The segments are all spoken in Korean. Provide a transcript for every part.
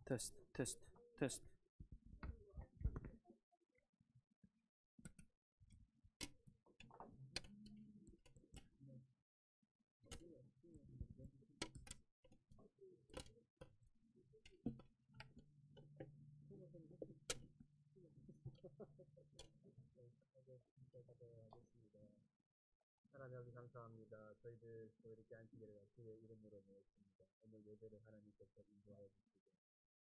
테스트 테스트 테스트. 하나님 감사합니다. 저희들 또 이렇게 안식일을 주의 이름으로 모였습니다. 오늘 예배를 하나님께서 인도하여 주시고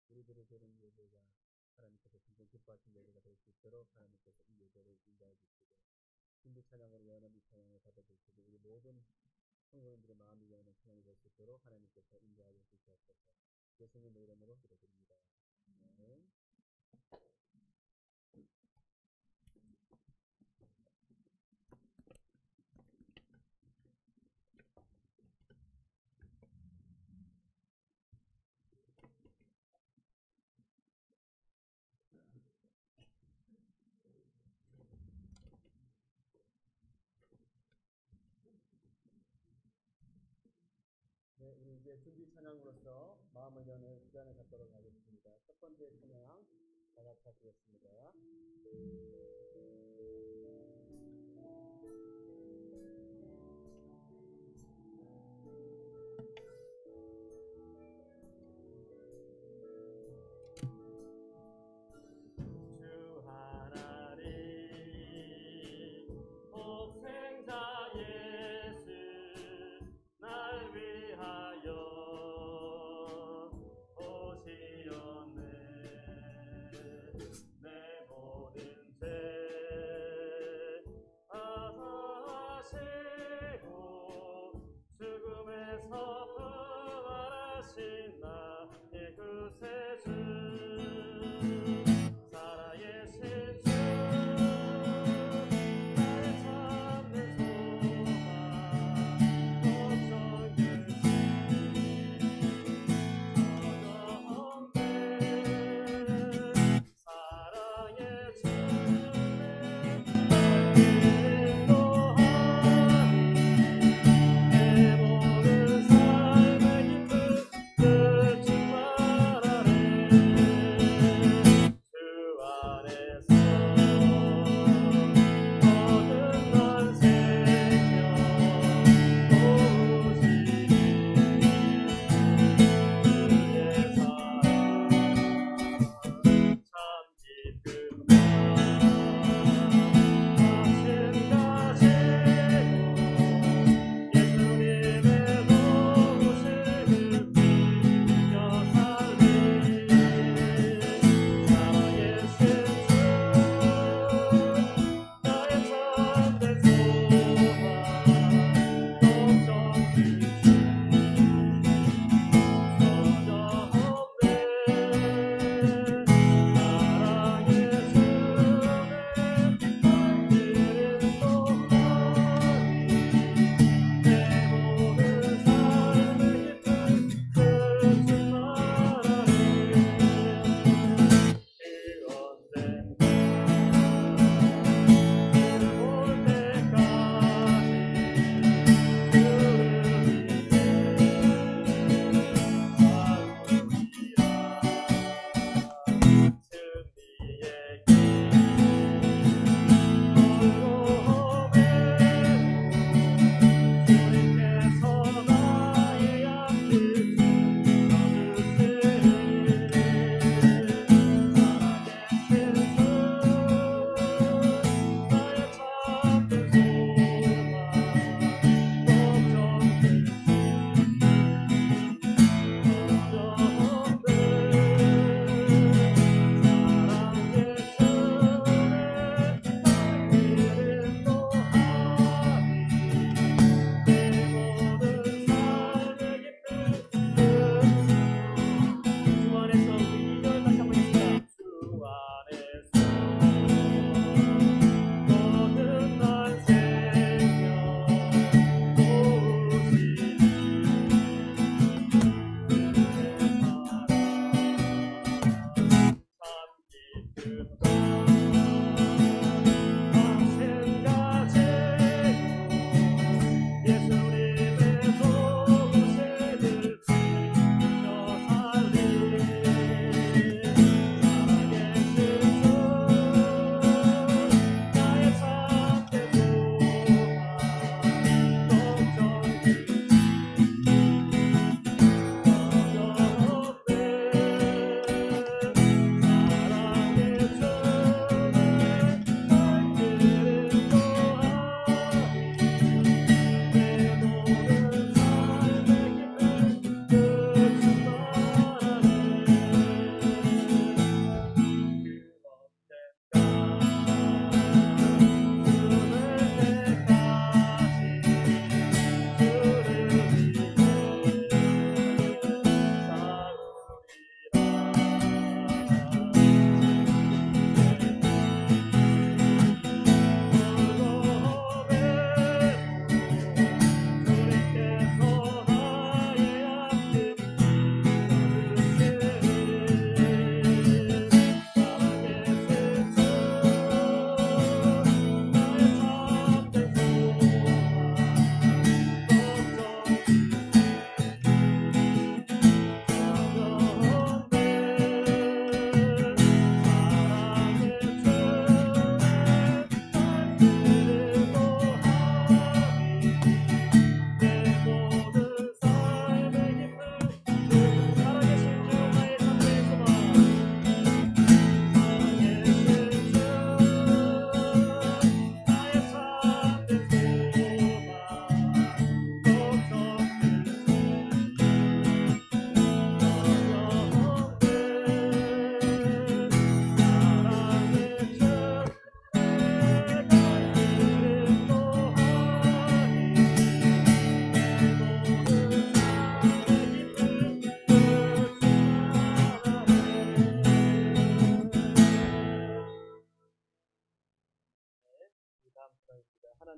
우리들의 드리는 예배가 하나님께서 진정 기뻐하신 예배가 될 수 있도록 하나님께서 이 예배를 인도하여 주시고 신비 찬양으로 여는 이 찬양을 받아주시고 우리 모든 성도님들의 마음이 여는 찬양이 될 수 있도록 하나님께서 인도하여 주시옵소서. 예수님의 이름으로 기도드립니다. 아멘. 네, 우리 이제 준비 찬양으로서 마음을 여는 시간을 갖도록 하겠습니다. 첫 번째 찬양 다 같이 하시겠습니다. 내 모든 죄 다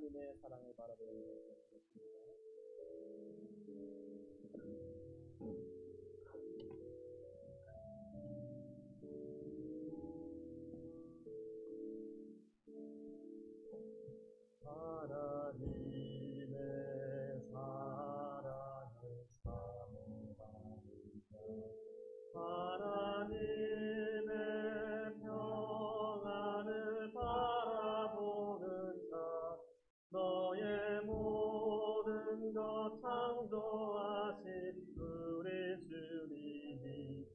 하나님의 사랑을 바라보는 것입니다. 하나님의 사랑을 사모하는가 하나님의 평안을 바라보는 자 너의 모든 것 창조하신 우리 주님이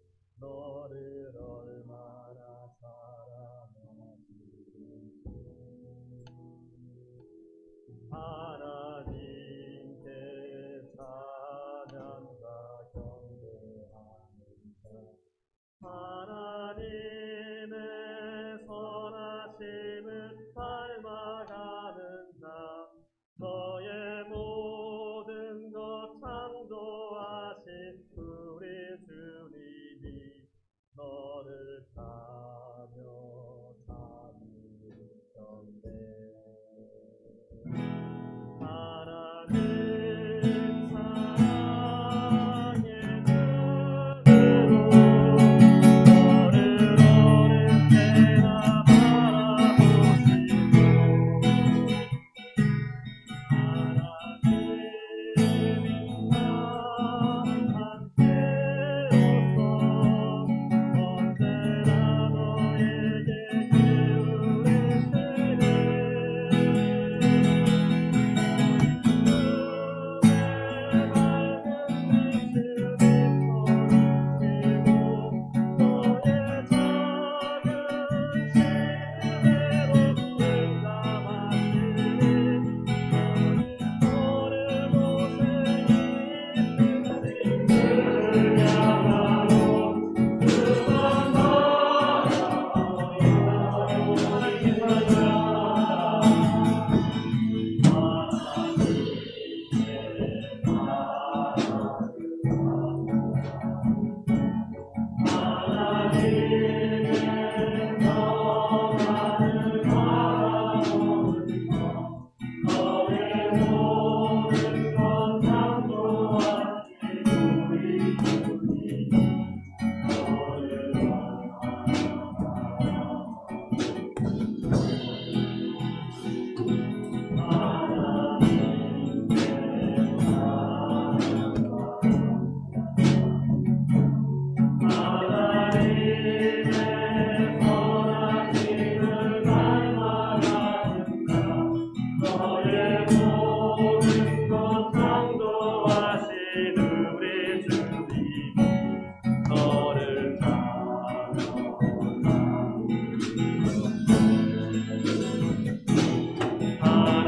너를 얼마나 사랑하시는지 하나님께 찬양과 경배하는가 하나님의 선하심을 닮아가는 자 너의 모든 것 창조하신 우리 주님이 너를 사며 사는 경배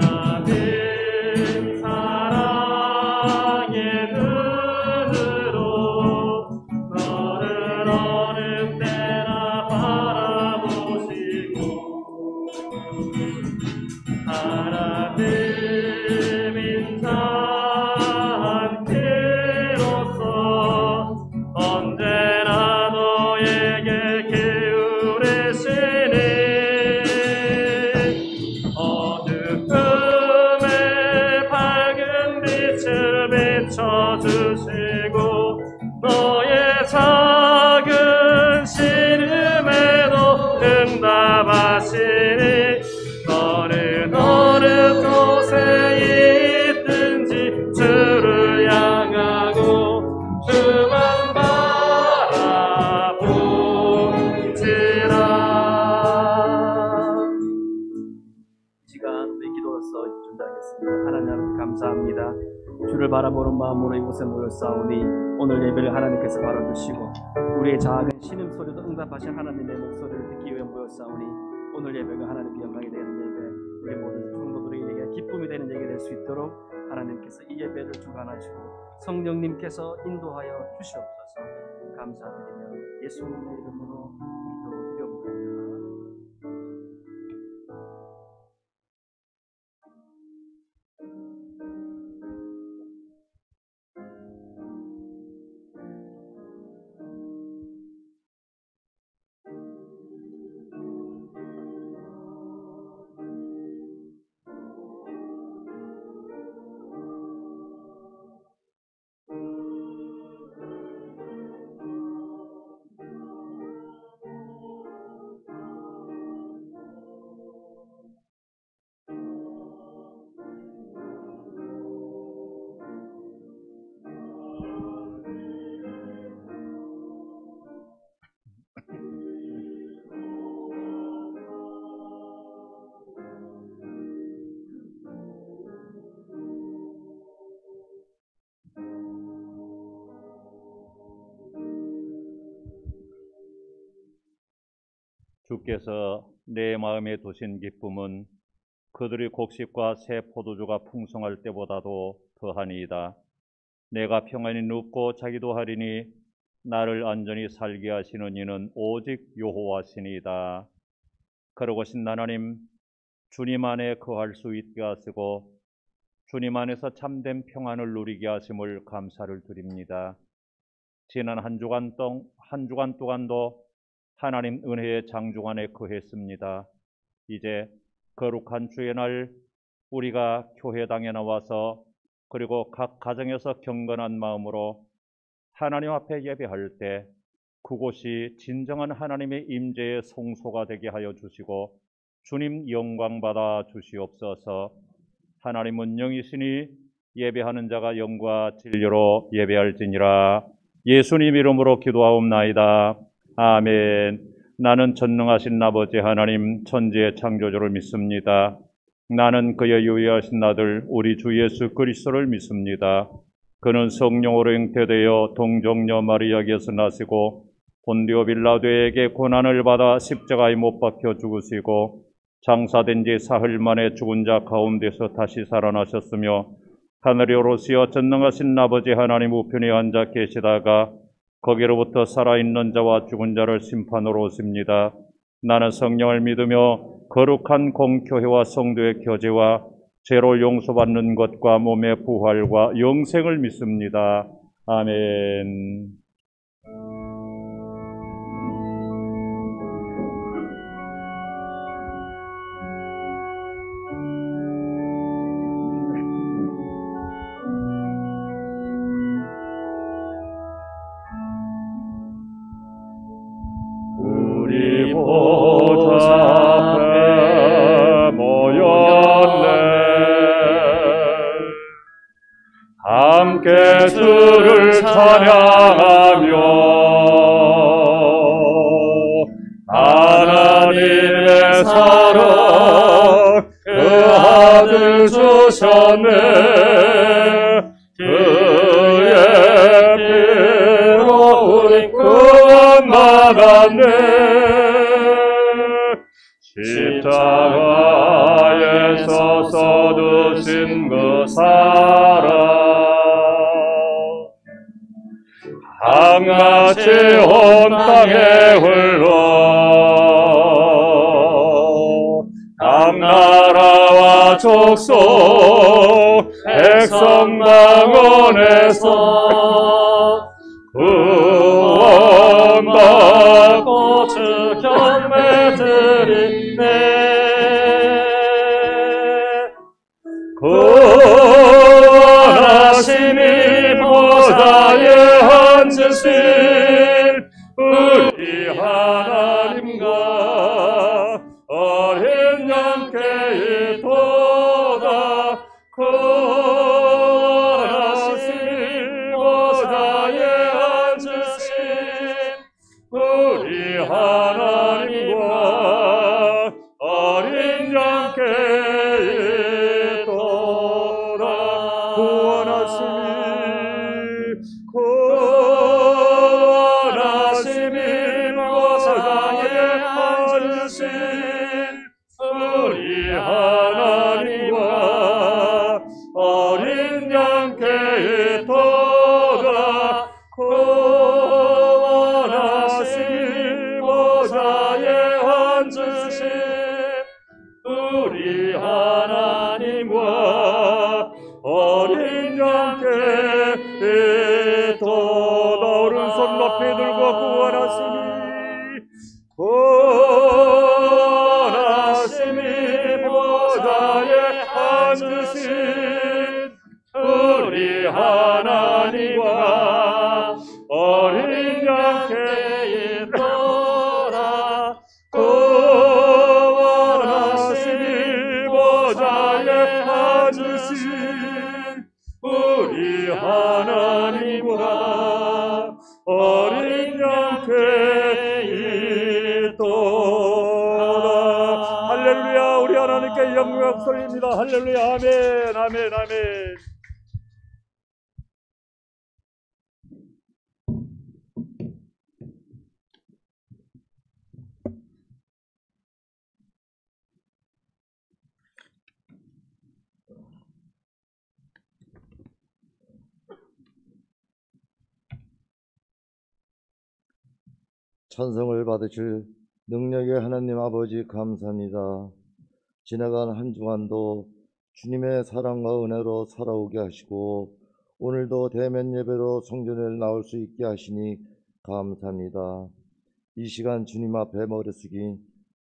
하나님 사랑의 눈으로 너를 어느 때나 바라보시고 하나님이 사랑한테로서 언제나 너에게 감사합니다. 주를 바라보는 마음으로 이곳에 모였사오니 오늘 예배를 하나님께서 바라주시고 우리의 작은 신음소리도 응답하신 하나님의 목소리를 듣기 위해 모였사오니 오늘 예배가 하나님께 영광이 되는 예배, 우리 모든 성도들에게 기쁨이 되는 예배가 될 수 있도록 하나님께서 이 예배를 주관하시고 성령님께서 인도하여 주시옵소서. 감사드리며 예수님의 이름으로 기도드려옵나이다. 주께서 내 마음에 두신 기쁨은 그들의 곡식과 새 포도주가 풍성할 때보다도 더하니이다. 내가 평안히 눕고 자기도 하리니 나를 안전히 살게 하시는 이는 오직 여호와시니이다. 그러고신 하나님, 주님 안에 거할 수 있게 하시고 주님 안에서 참된 평안을 누리게 하심을 감사를 드립니다. 지난 한 주간 동안도 하나님 은혜의 장중 안에 거했습니다. 이제 거룩한 주의 날 우리가 교회당에 나와서 그리고 각 가정에서 경건한 마음으로 하나님 앞에 예배할 때 그곳이 진정한 하나님의 임재의 성소가 되게 하여 주시고 주님 영광 받아 주시옵소서. 하나님은 영이시니 예배하는 자가 영과 진리로 예배할지니라. 예수님 이름으로 기도하옵나이다. 아멘. 나는 전능하신 아버지 하나님 천지의 창조주를 믿습니다. 나는 그의 유일하신 아들 우리 주 예수 그리스도를 믿습니다. 그는 성령으로 잉태되어 동정녀 마리아에게서 나시고 본디오 빌라도에게 고난을 받아 십자가에 못 박혀 죽으시고 장사된 지 사흘 만에 죽은 자 가운데서 다시 살아나셨으며 하늘에 오르시어 전능하신 아버지 하나님 우편에 앉아 계시다가 거기로부터 살아있는 자와 죽은 자를 심판으로 오십니다. 나는 성령을 믿으며 거룩한 공교회와 성도의 교제와 죄로 용서받는 것과 몸의 부활과 영생을 믿습니다. 아멘. 우리 보좌 앞에 모였네. 함께 주를 찬양하며 하나님의 사랑 그 아들 주셨네. 그의 피로 우리 구원 받았네. 십자가에서 써두신 그 사랑 한같이 온 땅에 흘러 각 나라와 족속 백성 방언에서 구원받고 주 경배 드리네. 구원하심이 보좌에 앉으신 우리 하나님과 어린 양께 이토다. 구원하심이 보좌에 앉으신 우리 하나님과 어린 양께 이토다. 구원하심이 보좌에 앉으신 우리 하나님과 어린 양께 이토다. 구원하심이 보좌에 앉으신 우리 하나님과 어린 양께 이토다. 오른손 높이 들고 구원하심이 보좌에 앉으신 우리 하나님과 어린 양께 이토다. 구원하심이 보좌에 앉으신 우리 하나님과 어린 양께 이토다. 할렐루야. 우리 하나님께 영광 돌립니다. 할렐루야. 아멘. 아멘. 아멘. 찬송을 받으실 능력의 하나님 아버지 감사합니다. 지나간 한 주간도 주님의 사랑과 은혜로 살아오게 하시고 오늘도 대면 예배로 성전에 나올 수 있게 하시니 감사합니다. 이 시간 주님 앞에 머리 숙이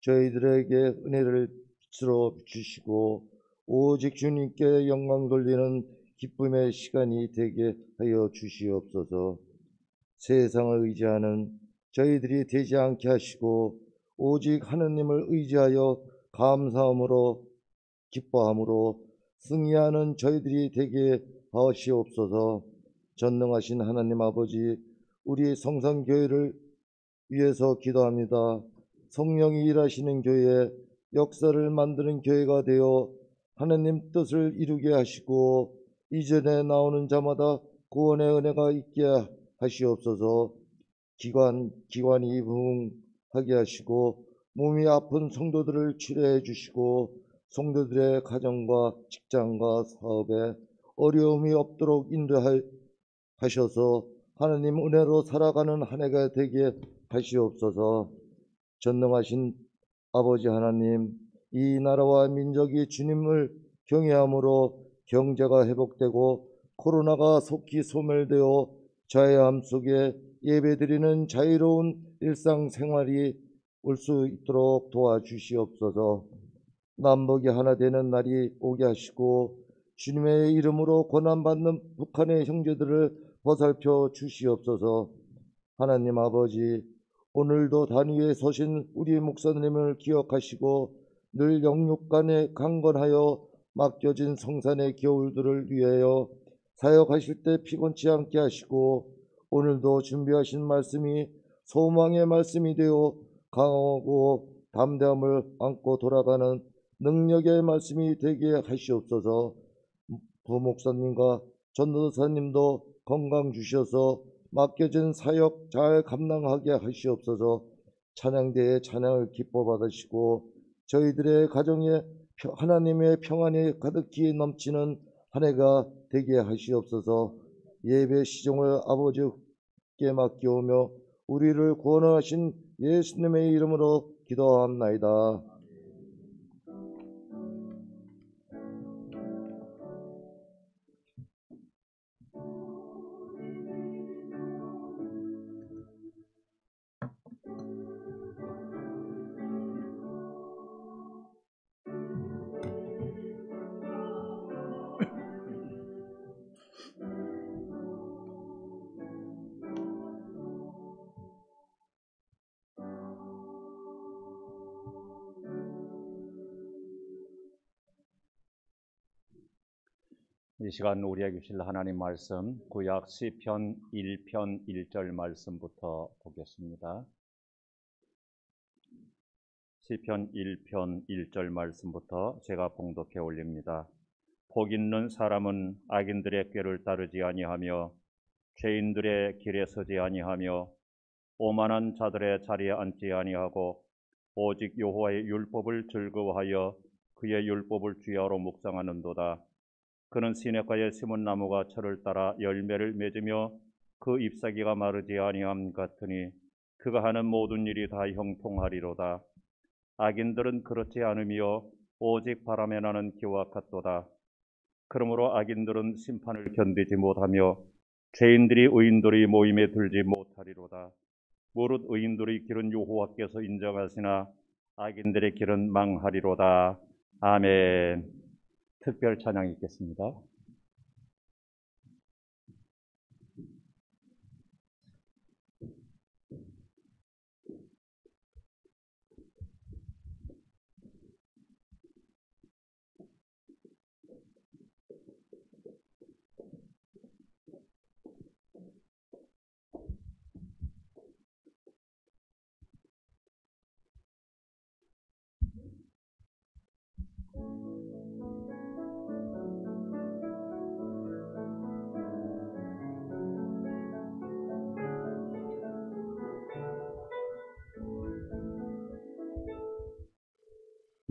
저희들에게 은혜를 빛으로 주시고 오직 주님께 영광 돌리는 기쁨의 시간이 되게 하여 주시옵소서. 세상을 의지하는 저희들이 되지 않게 하시고 오직 하느님을 의지하여 감사함으로 기뻐함으로 승리하는 저희들이 되게 하시옵소서. 전능하신 하나님 아버지, 우리 성산교회를 위해서 기도합니다. 성령이 일하시는 교회, 역사를 만드는 교회가 되어 하나님 뜻을 이루게 하시고 이전에 나오는 자마다 구원의 은혜가 있게 하시옵소서. 기관이 부흥하게 하시고 몸이 아픈 성도들을 치료해 주시고 성도들의 가정과 직장과 사업에 어려움이 없도록 인도하셔서 하나님 은혜로 살아가는 한 해가 되게 하시옵소서. 전능하신 아버지 하나님, 이 나라와 민족이 주님을 경외함으로 경제가 회복되고 코로나가 속히 소멸되어 자유함 속에 예배드리는 자유로운 일상생활이 올 수 있도록 도와주시옵소서. 남북이 하나 되는 날이 오게 하시고 주님의 이름으로 고난받는 북한의 형제들을 보살펴 주시옵소서. 하나님 아버지, 오늘도 단위에 서신 우리 목사님을 기억하시고 늘 영육간에 강건하여 맡겨진 성산의 겨울들을 위하여 사역하실 때 피곤치 않게 하시고 오늘도 준비하신 말씀이 소망의 말씀이 되어 강하고 담대함을 안고 돌아가는 능력의 말씀이 되게 하시옵소서. 부목사님과 전도사님도 건강 주셔서 맡겨진 사역 잘 감당하게 하시옵소서. 찬양대의 찬양을 기뻐 받으시고 저희들의 가정에 하나님의 평안이 가득히 넘치는 한 해가 되게 하시옵소서. 예배 시종을 아버지께 맡기오며 우리를 구원하신 예수님의 이름으로 기도합나이다. 이 시간 우리에게 주실 하나님 말씀 구약 시편 1편 1절 말씀부터 보겠습니다. 시편 1편 1절 말씀부터 제가 봉독해 올립니다. 복 있는 사람은 악인들의 꾀를 따르지 아니하며 죄인들의 길에 서지 아니하며 오만한 자들의 자리에 앉지 아니하고 오직 여호와의 율법을 즐거워하여 그의 율법을 주야로 묵상하는도다. 그는 시냇가에 심은 나무가 철을 따라 열매를 맺으며 그 잎사귀가 마르지 아니함 같으니 그가 하는 모든 일이 다 형통하리로다. 악인들은 그렇지 않으며 오직 바람에 나는 기와 같도다. 그러므로 악인들은 심판을 견디지 못하며 죄인들이 의인들의 모임에 들지 못하리로다. 무릇 의인들의 길은 여호와께서 인정하시나 악인들의 길은 망하리로다. 아멘. 특별 찬양 있겠습니다.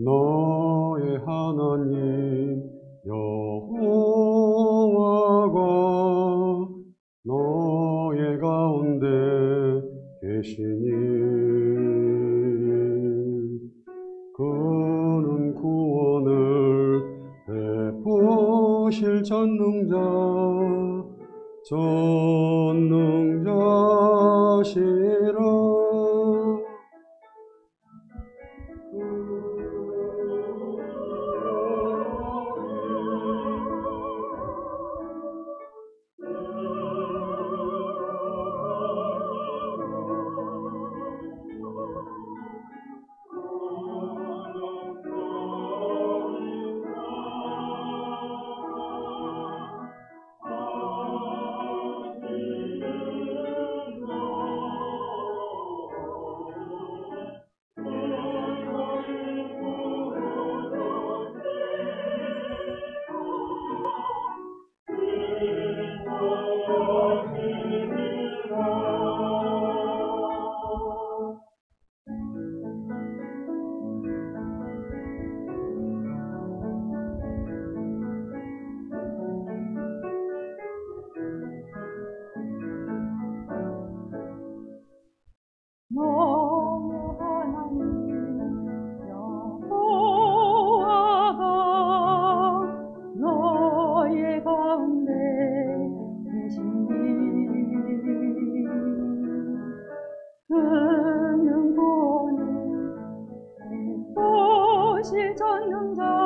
너의 하나님 여호와가 너의 가운데 계시니 그는 구원을 베푸실 전능자시라. 너의 하나님 여호와가 너의 가운데 계시니 그는 구원을 베푸실 전능자시라.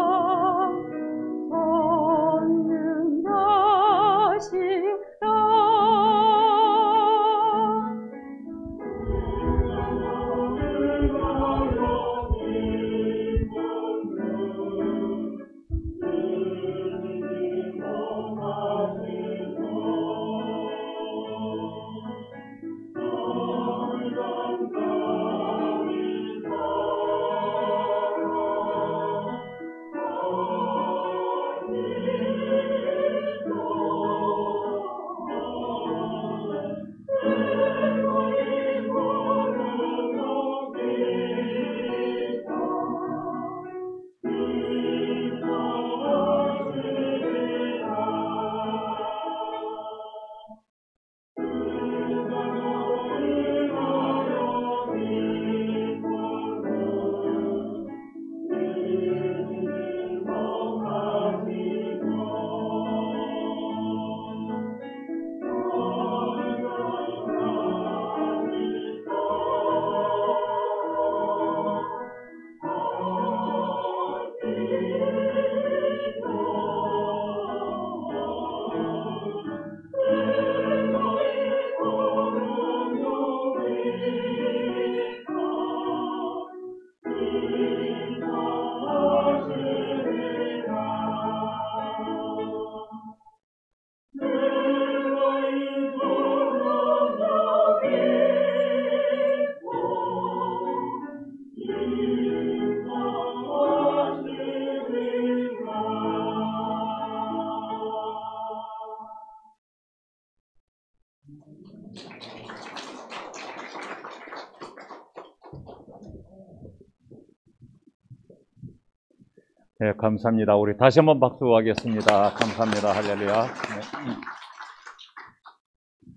네, 감사합니다. 우리 다시 한번 박수하겠습니다. 감사합니다. 할렐루야. 네.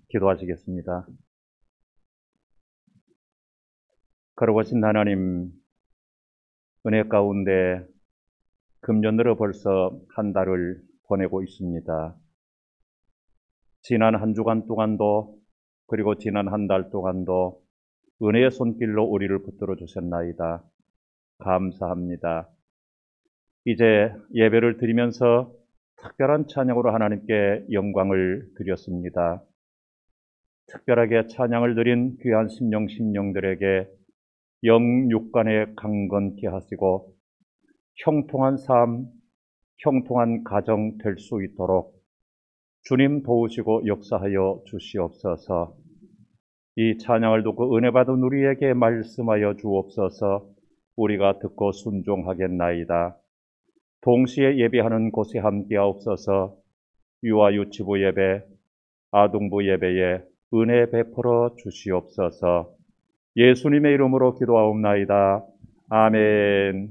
기도하시겠습니다. 거룩하신 하나님, 은혜 가운데 금년으로 벌써 한 달을 보내고 있습니다. 지난 한 주간 동안도 그리고 지난 한 달 동안도 은혜의 손길로 우리를 붙들어 주셨나이다. 감사합니다. 이제 예배를 드리면서 특별한 찬양으로 하나님께 영광을 드렸습니다. 특별하게 찬양을 드린 귀한 심령들에게 영육간에 강건케 하시고 형통한 삶, 형통한 가정 될 수 있도록 주님 도우시고 역사하여 주시옵소서. 이 찬양을 듣고 은혜 받은 우리에게 말씀하여 주옵소서. 우리가 듣고 순종하겠나이다. 동시에 예배하는 곳에 함께하옵소서. 유아 유치부 예배, 아동부 예배에 은혜 베풀어 주시옵소서. 예수님의 이름으로 기도하옵나이다. 아멘.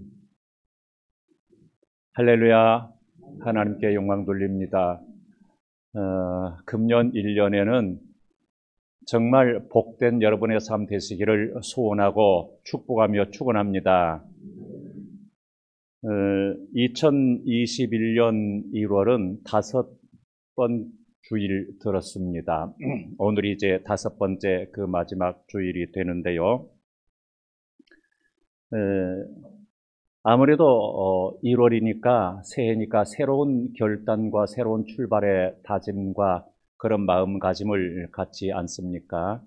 할렐루야. 하나님께 영광 돌립니다. 금년 1년에는 정말 복된 여러분의 삶 되시기를 소원하고 축복하며 축원합니다. 2021년 1월은 5번 주일 들었습니다. 오늘이 이제 5번째 그 마지막 주일이 되는데요. 아무래도 1월이니까 새해니까 새로운 결단과 새로운 출발의 다짐과 그런 마음가짐을 갖지 않습니까?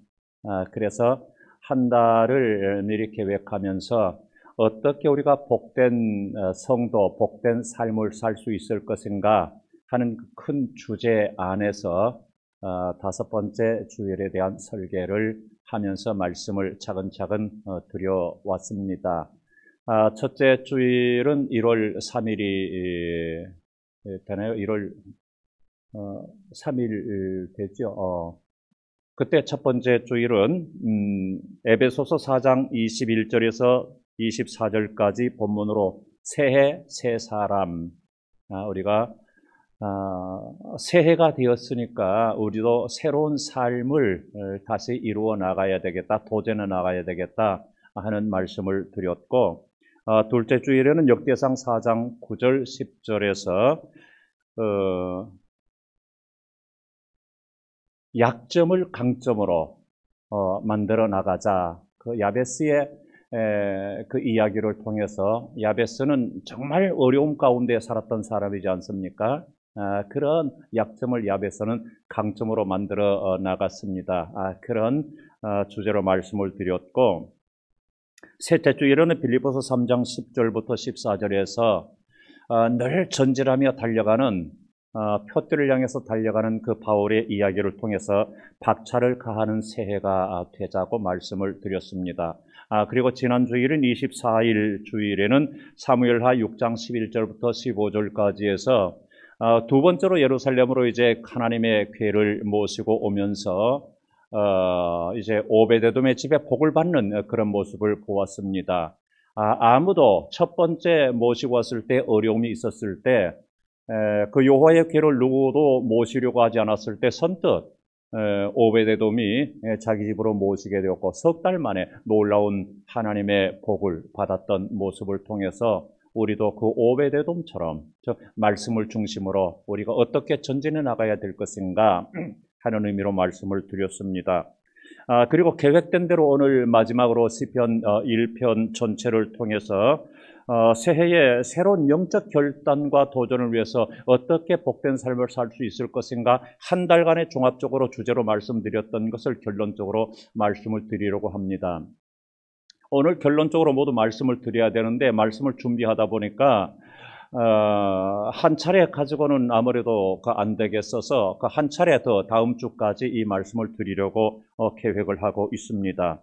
그래서 한 달을 미리 계획하면서 어떻게 우리가 복된 성도, 복된 삶을 살 수 있을 것인가 하는 큰 주제 안에서 5번째 주일에 대한 설계를 하면서 말씀을 차근차근 드려왔습니다. 첫째 주일은 1월 3일이 되나요? 1월 3일 됐죠. 그때 첫 번째 주일은 에베소서 4장 21절에서 24절까지 본문으로 새해 새 사람, 우리가 새해가 되었으니까 우리도 새로운 삶을 다시 이루어 나가야 되겠다, 도전해 나가야 되겠다 하는 말씀을 드렸고, 둘째 주일에는 역대상 4장 9절 10절에서 약점을 강점으로 만들어 나가자, 그 야베스의 그 이야기를 통해서, 야베스는 정말 어려움 가운데 살았던 사람이지 않습니까? 그런 약점을 야베스는 강점으로 만들어 나갔습니다. 그런 주제로 말씀을 드렸고, 셋째 주일에는 빌립보서 3장 10절부터 14절에서 늘 전진하며 달려가는, 표대를 향해서 달려가는 그 바울의 이야기를 통해서 박차를 가하는 새해가 되자고 말씀을 드렸습니다. 그리고 지난 주일은 24일 주일에는 사무엘하 6장 11절부터 15절까지 해서 두 번째로 예루살렘으로 이제 하나님의 궤를 모시고 오면서 이제 오베데돔의 집에 복을 받는 그런 모습을 보았습니다. 아무도 첫 번째 모시고 왔을 때 어려움이 있었을 때 그 여호와의 궤를 누구도 모시려고 하지 않았을 때 선뜻 오베데돔이 자기 집으로 모시게 되었고, 석 달 만에 놀라운 하나님의 복을 받았던 모습을 통해서 우리도 그 오베데돔처럼 말씀을 중심으로 우리가 어떻게 전진해 나가야 될 것인가 하는 의미로 말씀을 드렸습니다. 그리고 계획된 대로 오늘 마지막으로 시편 1편 전체를 통해서 새해에 새로운 영적 결단과 도전을 위해서 어떻게 복된 삶을 살 수 있을 것인가, 한 달간의 종합적으로 주제로 말씀드렸던 것을 결론적으로 말씀을 드리려고 합니다. 오늘 결론적으로 모두 말씀을 드려야 되는데, 말씀을 준비하다 보니까 한 차례 가지고는 아무래도 안 되겠어서 한 차례 더 다음 주까지 이 말씀을 드리려고 계획을 하고 있습니다.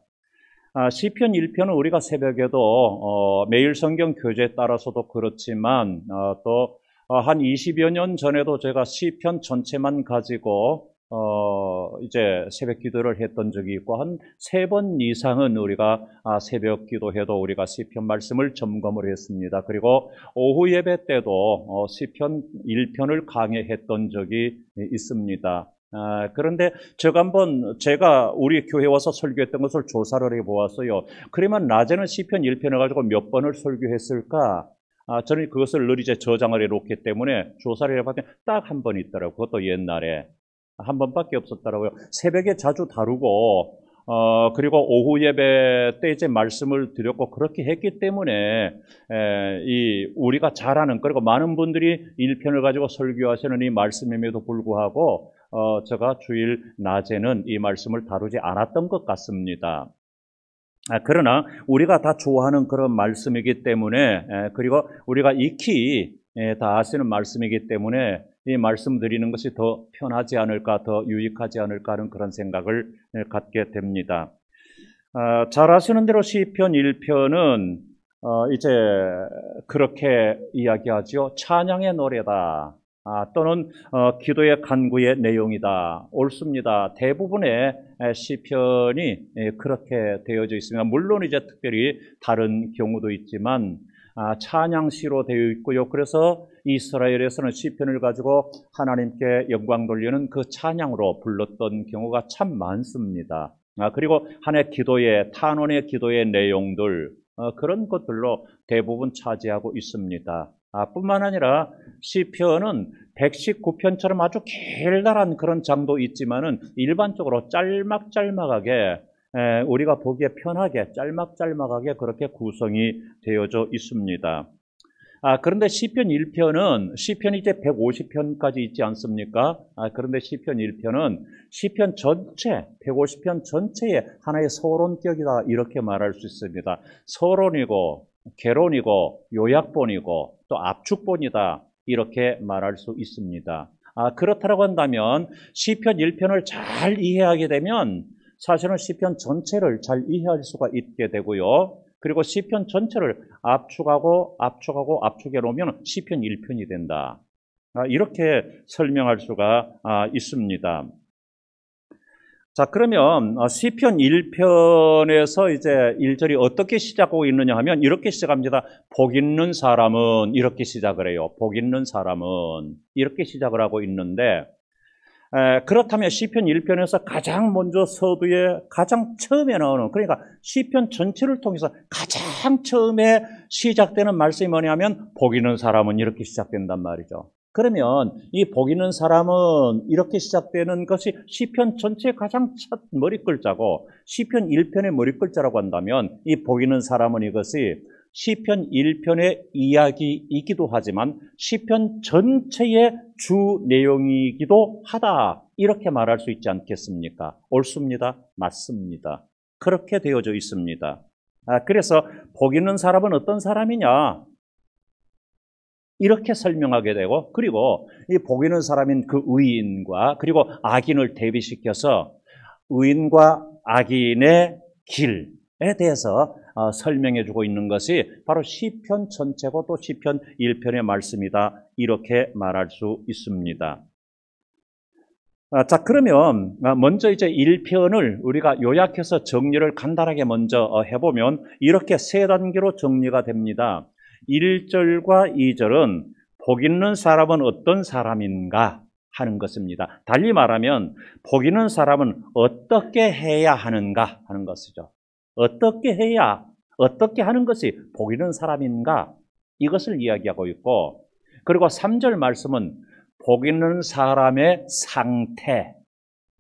시편 1편은 우리가 새벽에도 매일 성경 교재에 따라서도 그렇지만 또 한 20여 년 전에도 제가 시편 전체만 가지고 이제 새벽 기도를 했던 적이 있고, 한 3번 이상은 우리가 새벽 기도해도 우리가 시편 말씀을 점검을 했습니다. 그리고 오후 예배 때도 시편 1편을 강해했던 적이 있습니다. 그런데 제가 우리 교회 와서 설교했던 것을 조사를 해보았어요. 그러면 낮에는 시편 1편을 가지고 몇 번을 설교했을까? 저는 그것을 늘 이제 저장을 해놓기 때문에 조사를 해봤더니 딱 한 번 있더라고요. 그것도 옛날에 한 번밖에 없었더라고요. 새벽에 자주 다루고 그리고 오후 예배 때 이제 말씀을 드렸고, 그렇게 했기 때문에 우리가 잘 아는, 그리고 많은 분들이 1편을 가지고 설교하시는 이 말씀임에도 불구하고 제가 주일 낮에는 이 말씀을 다루지 않았던 것 같습니다. 그러나 우리가 다 좋아하는 그런 말씀이기 때문에, 그리고 우리가 익히 다 아시는 말씀이기 때문에 이 말씀 드리는 것이 더 편하지 않을까, 더 유익하지 않을까 하는 그런 생각을 갖게 됩니다. 잘 아시는 대로 시편 1편은 이제 그렇게 이야기하죠. 찬양의 노래다, 또는 기도의 간구의 내용이다. 옳습니다. 대부분의 시편이 그렇게 되어져 있습니다. 물론 이제 특별히 다른 경우도 있지만 찬양시로 되어 있고요. 그래서 이스라엘에서는 시편을 가지고 하나님께 영광 돌리는 그 찬양으로 불렀던 경우가 참 많습니다. 그리고 하나의 기도의 탄원의 기도의 내용들 그런 것들로 대부분 차지하고 있습니다. 뿐만 아니라 시편은 119편처럼 아주 길다란 그런 장도 있지만은 일반적으로 짤막짤막하게 우리가 보기에 편하게 짤막짤막하게 그렇게 구성이 되어져 있습니다. 그런데 시편 1편은 시편이 이제 150편까지 있지 않습니까? 그런데 시편 1편은 시편 전체 150편 전체의 하나의 서론격이다 이렇게 말할 수 있습니다. 서론이고 개론이고 요약본이고 또 압축본이다 이렇게 말할 수 있습니다. 그렇다고 한다면 시편 1편을 잘 이해하게 되면 사실은 시편 전체를 잘 이해할 수가 있게 되고요. 그리고 시편 전체를 압축해 놓으면 시편 1편이 된다. 이렇게 설명할 수가 있습니다. 자, 그러면 시편 1편에서 이제 1절이 어떻게 시작하고 있느냐 하면 이렇게 시작합니다. 복 있는 사람은 이렇게 시작을 해요. 복 있는 사람은 이렇게 시작을 하고 있는데 그렇다면 시편 1편에서 가장 먼저 서두에 가장 처음에 나오는 그러니까 시편 전체를 통해서 가장 처음에 시작되는 말씀이 뭐냐면 복 있는 사람은 이렇게 시작된단 말이죠. 그러면 이 복 있는 사람은 이렇게 시작되는 것이 시편 전체의 가장 첫 머리글자고 시편 1편의 머리글자라고 한다면 이 복 있는 사람은 이것이 시편 1편의 이야기이기도 하지만 시편 전체의 주 내용이기도 하다 이렇게 말할 수 있지 않겠습니까? 옳습니다. 맞습니다. 그렇게 되어져 있습니다. 그래서 복 있는 사람은 어떤 사람이냐? 이렇게 설명하게 되고 그리고 이 복 있는 사람인 그 의인과 그리고 악인을 대비시켜서 의인과 악인의 길에 대해서 설명해 주고 있는 것이 바로 시편 전체고 또 시편 1편의 말씀이다 이렇게 말할 수 있습니다. 자, 그러면 먼저 이제 1편을 우리가 요약해서 정리를 간단하게 먼저 해보면 이렇게 세 단계로 정리가 됩니다. 1절과 2절은 복 있는 사람은 어떤 사람인가 하는 것입니다. 달리 말하면 복 있는 사람은 어떻게 해야 하는가 하는 것이죠. 어떻게 해야, 어떻게 하는 것이 복 있는 사람인가 이것을 이야기하고 있고 그리고 3절 말씀은 복 있는 사람의 상태,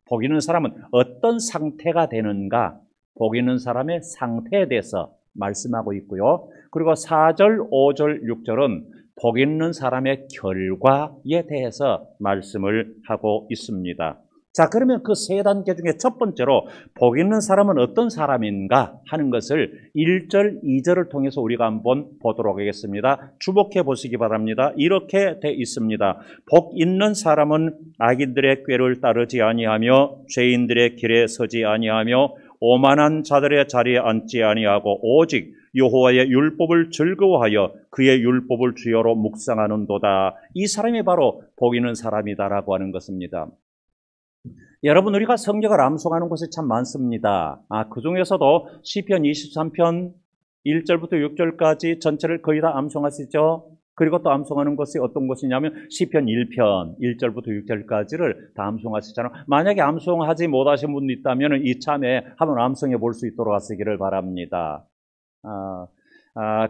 복 있는 사람은 어떤 상태가 되는가, 복 있는 사람의 상태에 대해서 말씀하고 있고요. 그리고 4절, 5절, 6절은 복 있는 사람의 결과에 대해서 말씀을 하고 있습니다. 자, 그러면 그 세 단계 중에 첫 번째로 복 있는 사람은 어떤 사람인가 하는 것을 1절, 2절을 통해서 우리가 한번 보도록 하겠습니다. 주목해 보시기 바랍니다. 이렇게 돼 있습니다. 복 있는 사람은 악인들의 꾀를 따르지 아니하며 죄인들의 길에 서지 아니하며 오만한 자들의 자리에 앉지 아니하고 오직 여호와의 율법을 즐거워하여 그의 율법을 주여로 묵상하는도다. 이 사람이 바로 복 있는 사람이다라고 하는 것입니다. 여러분, 우리가 성경을 암송하는 곳이 참 많습니다. 그 중에서도 시편 23편 1절부터 6절까지 전체를 거의 다 암송하시죠? 그리고 또 암송하는 것이 어떤 것이냐면 시편 1편 1절부터 6절까지를 다 암송하시잖아요. 만약에 암송하지 못하신 분이 있다면 이참에 한번 암송해 볼 수 있도록 하시기를 바랍니다.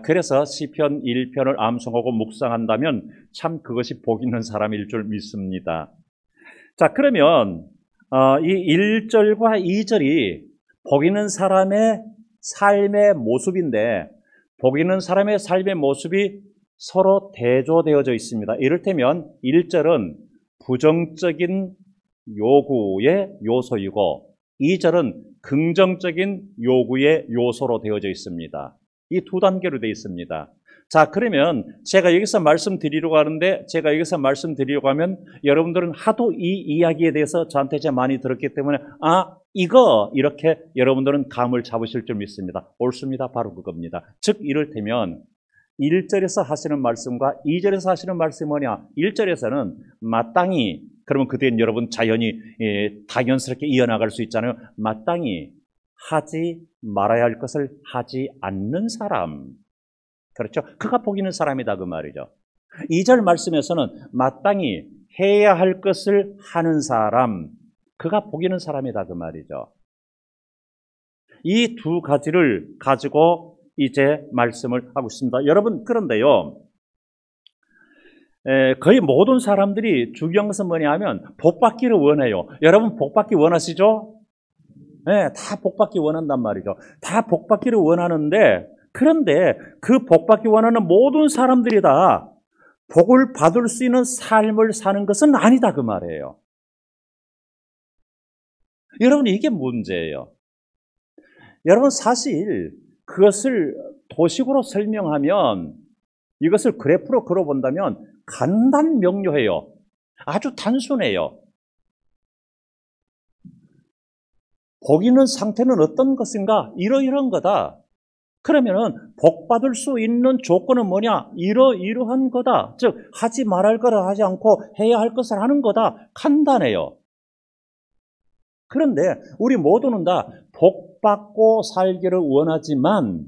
그래서 시편 1편을 암송하고 묵상한다면 참 그것이 복 있는 사람일 줄 믿습니다. 자, 그러면 이 1절과 2절이 복 있는 사람의 삶의 모습인데 복 있는 사람의 삶의 모습이 서로 대조되어져 있습니다. 이를테면 1절은 부정적인 요구의 요소이고 2절은 긍정적인 요구의 요소로 되어져 있습니다. 이 두 단계로 되어 있습니다. 자, 그러면 제가 여기서 말씀드리려고 하는데 제가 여기서 말씀드리려고 하면 여러분들은 하도 이 이야기에 대해서 저한테 제가 많이 들었기 때문에 이거 이렇게 여러분들은 감을 잡으실 줄 믿습니다. 옳습니다. 바로 그겁니다. 즉 이를테면 1절에서 하시는 말씀과 2절에서 하시는 말씀이 뭐냐? 1절에서는 마땅히 그러면 그때는 여러분 자연히 당연스럽게 이어나갈 수 있잖아요. 마땅히 하지 말아야 할 것을 하지 않는 사람. 그렇죠? 그가 복 있는 사람이다 그 말이죠. 2절 말씀에서는 마땅히 해야 할 것을 하는 사람, 그가 복 있는 사람이다 그 말이죠. 이 두 가지를 가지고 이제 말씀을 하고 있습니다. 여러분, 그런데요, 거의 모든 사람들이 중요한 것은 뭐냐 하면 복받기를 원해요. 여러분 복받기 원하시죠? 네, 다 복받기 원한단 말이죠. 다 복받기를 원하는데, 그런데 그 복받기 원하는 모든 사람들이 다 복을 받을 수 있는 삶을 사는 것은 아니다 그 말이에요. 여러분, 이게 문제예요. 여러분, 사실 그것을 도식으로 설명하면, 이것을 그래프로 그려본다면 간단 명료해요. 아주 단순해요. 복 있는 상태는 어떤 것인가? 이러이러한 거다. 그러면은 복 받을 수 있는 조건은 뭐냐? 이러이러한 거다. 즉 하지 말할 것을 하지 않고 해야 할 것을 하는 거다. 간단해요. 그런데 우리 모두는 다 복 받고 살기를 원하지만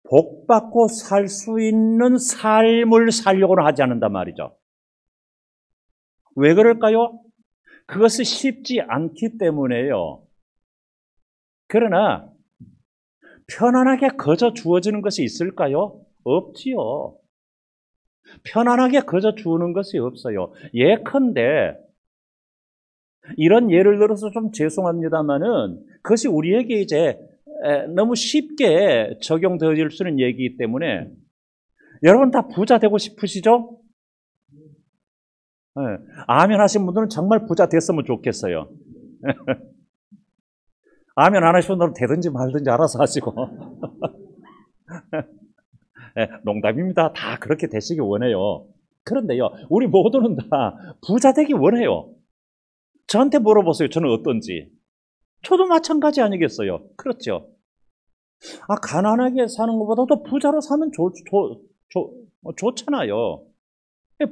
복 받고 살 수 있는 삶을 살려고는 하지 않는단 말이죠. 왜 그럴까요? 그것이 쉽지 않기 때문에요. 그러나 편안하게 거저 주어지는 것이 있을까요? 없지요. 편안하게 거저 주는 것이 없어요. 예컨대 이런 예를 들어서 좀 죄송합니다만은 그것이 우리에게 이제 너무 쉽게 적용되어질 수 있는 얘기이기 때문에, 여러분 다 부자 되고 싶으시죠? 네. 아멘 하신 분들은 정말 부자 됐으면 좋겠어요. 아멘 안 하시는 분들은 되든지 말든지 알아서 하시고. 네, 농담입니다. 다 그렇게 되시기 원해요. 그런데요, 우리 모두는 다 부자 되기 원해요. 저한테 물어보세요. 저는 어떤지. 저도 마찬가지 아니겠어요? 그렇죠? 가난하게 사는 것보다도 부자로 사면 좋잖아요.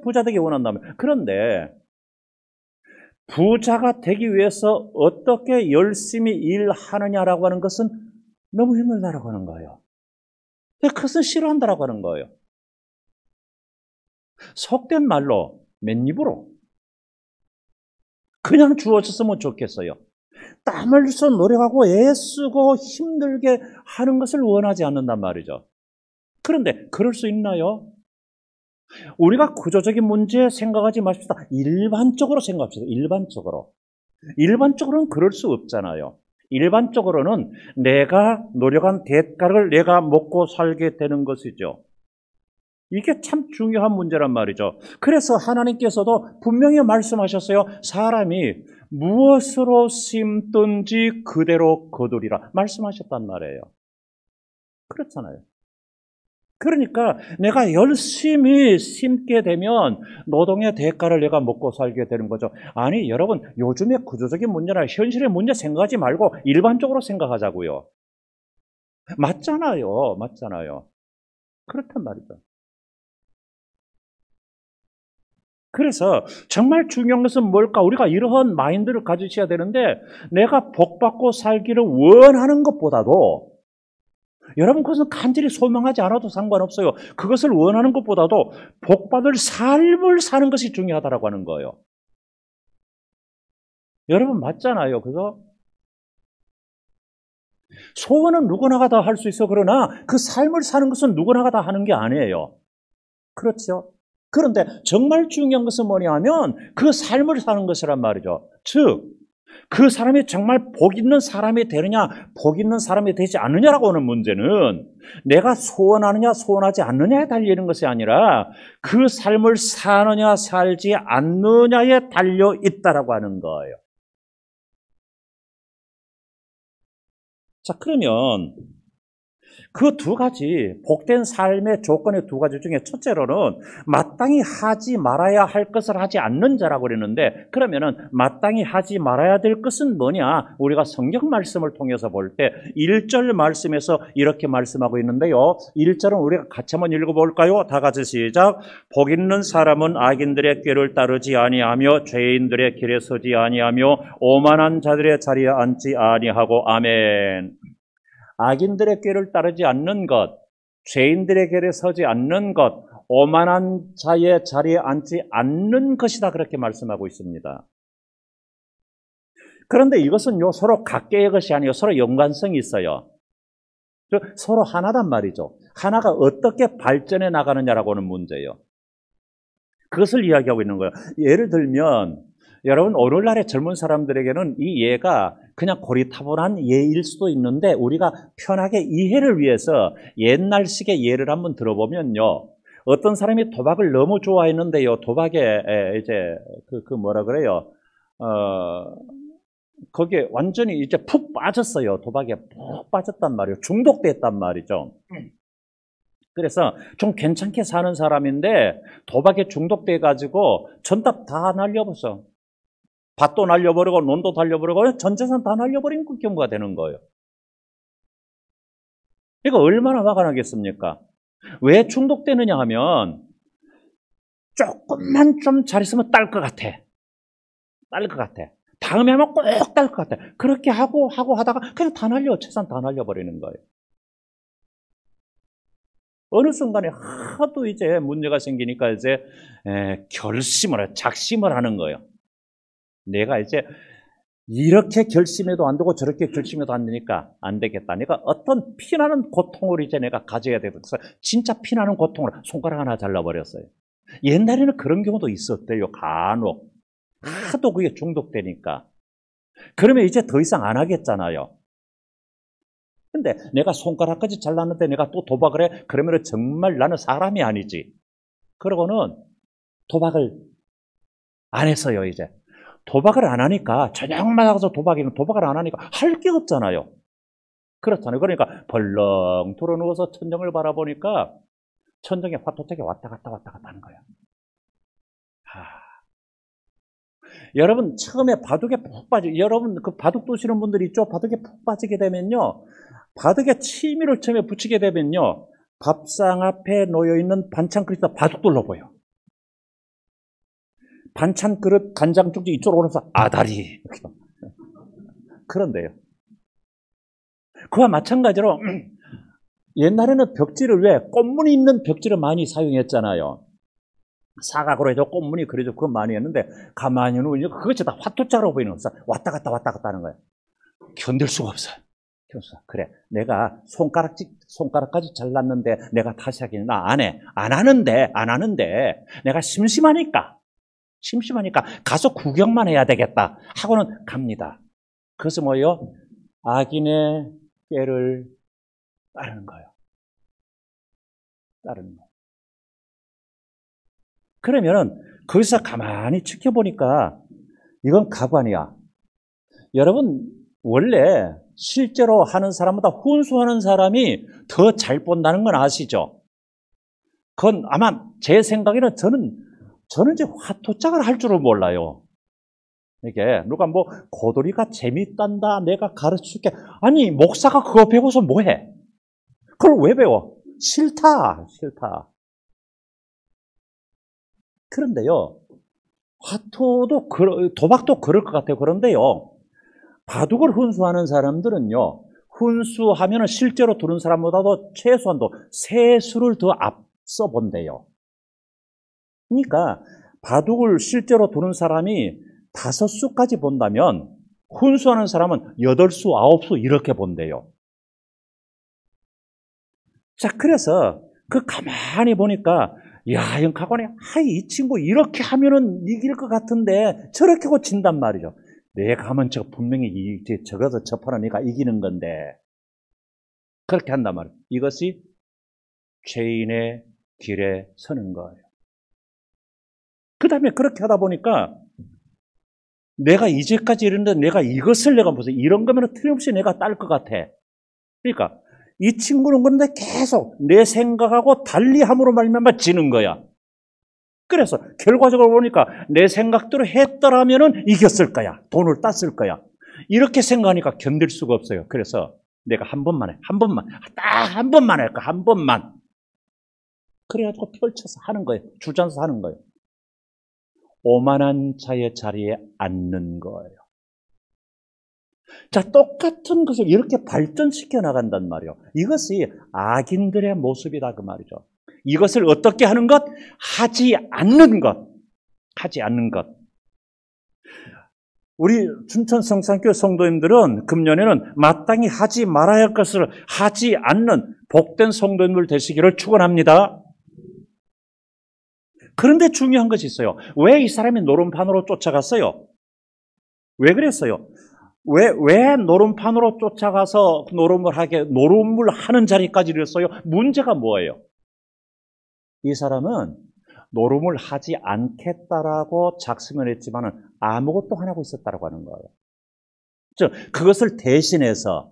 부자 되기 원한다면. 그런데 부자가 되기 위해서 어떻게 열심히 일하느냐라고 하는 것은 너무 힘들다라고 하는 거예요. 그것은 싫어한다라고 하는 거예요. 속된 말로 맨입으로 그냥 주어졌으면 좋겠어요. 땀을 써 노력하고 애쓰고 힘들게 하는 것을 원하지 않는단 말이죠. 그런데 그럴 수 있나요? 우리가 구조적인 문제 생각하지 마십시다. 일반적으로 생각합시다. 일반적으로는 그럴 수 없잖아요. 일반적으로는 내가 노력한 대가를 내가 먹고 살게 되는 것이죠. 이게 참 중요한 문제란 말이죠. 그래서 하나님께서도 분명히 말씀하셨어요. 사람이 무엇으로 심든지 그대로 거두리라 말씀하셨단 말이에요. 그렇잖아요. 그러니까 내가 열심히 심게 되면 노동의 대가를 내가 먹고 살게 되는 거죠. 아니 여러분, 요즘의 구조적인 문제나 현실의 문제 생각하지 말고 일반적으로 생각하자고요. 맞잖아요. 그렇단 말이죠. 그래서 정말 중요한 것은 뭘까? 우리가 이러한 마인드를 가지셔야 되는데, 내가 복받고 살기를 원하는 것보다도, 여러분 그것은 간절히 소망하지 않아도 상관없어요. 그것을 원하는 것보다도 복받을 삶을 사는 것이 중요하다고 하는 거예요. 여러분 맞잖아요. 그죠? 소원은 누구나가 다 할 수 있어. 그러나 그 삶을 사는 것은 누구나가 다 하는 게 아니에요. 그렇죠? 그런데 정말 중요한 것은 뭐냐 하면 그 삶을 사는 것이란 말이죠. 즉, 그 사람이 정말 복 있는 사람이 되느냐, 복 있는 사람이 되지 않느냐라고 하는 문제는 내가 소원하느냐, 소원하지 않느냐에 달리는 것이 아니라 그 삶을 사느냐, 살지 않느냐에 달려 있다라고 하는 거예요. 자, 그러면 그 두 가지, 복된 삶의 조건의 두 가지 중에 첫째로는 마땅히 하지 말아야 할 것을 하지 않는 자라고 그랬는데, 그러면은 마땅히 하지 말아야 될 것은 뭐냐? 우리가 성경 말씀을 통해서 볼 때 1절 말씀에서 이렇게 말씀하고 있는데요. 1절은 우리가 같이 한번 읽어볼까요? 다 같이 시작. 복 있는 사람은 악인들의 꾀를 따르지 아니하며 죄인들의 길에 서지 아니하며 오만한 자들의 자리에 앉지 아니하고. 아멘. 악인들의 꾀를 따르지 않는 것, 죄인들의 길에 서지 않는 것, 오만한 자의 자리에 앉지 않는 것이다. 그렇게 말씀하고 있습니다. 그런데 이것은요, 서로 각계의 것이 아니고 서로 연관성이 있어요. 서로 하나단 말이죠. 하나가 어떻게 발전해 나가느냐라고 하는 문제예요. 그것을 이야기하고 있는 거예요. 예를 들면 여러분, 오늘날의 젊은 사람들에게는 이 예가 그냥 고리타분한 예일 수도 있는데 우리가 편하게 이해를 위해서 옛날식의 예를 한번 들어보면요, 어떤 사람이 도박을 너무 좋아했는데요, 도박에 이제 그 뭐라 그래요, 거기에 완전히 이제 푹 빠졌어요. 도박에 푹 빠졌단 말이에요. 중독됐단 말이죠. 그래서 좀 괜찮게 사는 사람인데 도박에 중독돼 가지고 전답 다 날려버렸어. 밭도 날려버리고 논도 날려버리고 전 재산 다 날려버린 그 경우가 되는 거예요. 이거 얼마나 화가 나겠습니까? 왜 중독되느냐 하면 조금만 좀 잘 있으면 딸 것 같아. 딸 것 같아. 다음에 하면 꼭 딸 것 같아. 그렇게 하고 하다가 그냥 다 날려, 재산 다 날려버리는 거예요. 어느 순간에 하도 이제 문제가 생기니까 이제 작심을 하는 거예요. 내가 이제 이렇게 결심해도 안 되고 저렇게 결심해도 안 되니까 안 되겠다. 내가 어떤 피나는 고통을 이제 내가 가져야 되겠어. 진짜 피나는 고통을 손가락 하나 잘라버렸어요. 옛날에는 그런 경우도 있었대요. 간혹. 하도 그게 중독되니까. 그러면 이제 더 이상 안 하겠잖아요. 근데 내가 손가락까지 잘랐는데 내가 또 도박을 해? 그러면 정말 나는 사람이 아니지. 그러고는 도박을 안 했어요, 이제. 도박을 안 하니까, 저녁마다 가서 도박을 안 하니까 할 게 없잖아요. 그렇잖아요. 그러니까 벌렁 들어누워서 천정을 바라보니까 천정에 화토짝이 왔다 갔다 하는 거예요. 여러분, 처음에 바둑에 푹 여러분, 그 바둑 두시는 분들 있죠? 바둑에 푹 빠지게 되면요, 바둑에 취미를 처음에 붙이게 되면요, 밥상 앞에 놓여있는 반찬 그릇에다 바둑 둘러보여. 반찬 그릇, 간장쪽지 이쪽으로 오면서 아다리. 그런데요. 그와 마찬가지로 옛날에는 벽지를 왜 꽃무늬 있는 벽지를 많이 사용했잖아요. 사각으로 해서 꽃무늬 그려서 그거 많이 했는데 가만히 누우니 그것이 다 화투자로 보이는 거죠. 왔다 갔다 하는 거예요. 견딜 수가 없어요. 그래, 내가 손가락까지 잘랐는데 내가 다시 하기는 나 안 해. 안 하는데 내가 심심하니까 가서 구경만 해야 되겠다 하고는 갑니다. 그것은 뭐예요? 악인의 꾀를 따르는 거예요. 그러면은 거기서 가만히 지켜보니까 이건 가관이야. 여러분, 원래 실제로 하는 사람보다 훈수하는 사람이 더 잘 본다는 건 아시죠? 그건 아마 제 생각에는 저는 이제 화투짝을 할 줄을 몰라요. 이게 누가 뭐 고돌이가 재밌단다, 내가 가르쳐줄게. 아니, 목사가 그거 배워서 뭐해? 그걸 왜 배워? 싫다. 그런데요, 도박도 그럴 것 같아요. 그런데요, 바둑을 훈수하는 사람들은요, 훈수하면은 실제로 두는 사람보다도 최소한도 3수를 더 앞서 본대요. 그러니까 바둑을 실제로 두는 사람이 5수까지 본다면 훈수하는 사람은 8수, 9수 이렇게 본대요. 자, 그래서 그 가만히 보니까 야, 영카관이 이 친구 이렇게 하면은 이길 것 같은데 저렇게 하고 진단 말이죠. 내가 하면 저 분명히 저거서 접하는 애가 이기는 건데 그렇게 한단 말이에요. 이것이 죄인의 길에 서는 거예요. 그 다음에 그렇게 하다 보니까 내가 이제까지 이랬는데 내가 이것을 내가 무슨 이런 거면 틀림없이 내가 딸 것 같아. 그러니까 이 친구는 그런데 계속 내 생각하고 달리함으로 말미암아 지는 거야. 그래서 결과적으로 보니까 내 생각대로 했더라면은 이겼을 거야. 돈을 땄을 거야. 이렇게 생각하니까 견딜 수가 없어요. 그래서 내가 한 번만 해. 딱 한 번만 할까? 한 번만. 그래가지고 펼쳐서 하는 거예요. 줄자서 하는 거예요. 오만한 자의 자리에 앉는 거예요. 자, 똑같은 것을 이렇게 발전시켜 나간단 말이에요. 이것이 악인들의 모습이다 그 말이죠. 이것을 어떻게 하는 것? 하지 않는 것. 하지 않는 것. 우리 춘천 성산교회 성도님들은 금년에는 마땅히 하지 말아야 할 것을 하지 않는 복된 성도님들 되시기를 축원합니다. 그런데 중요한 것이 있어요. 왜 이 사람이 노름판으로 쫓아갔어요? 왜 그랬어요? 왜 노름판으로 쫓아가서 노름을 하는 자리까지 이랬어요? 문제가 뭐예요? 이 사람은 노름을 하지 않겠다라고 작심을 했지만 아무것도 안 하고 있었다고 하는 거예요. 즉, 그것을 대신해서,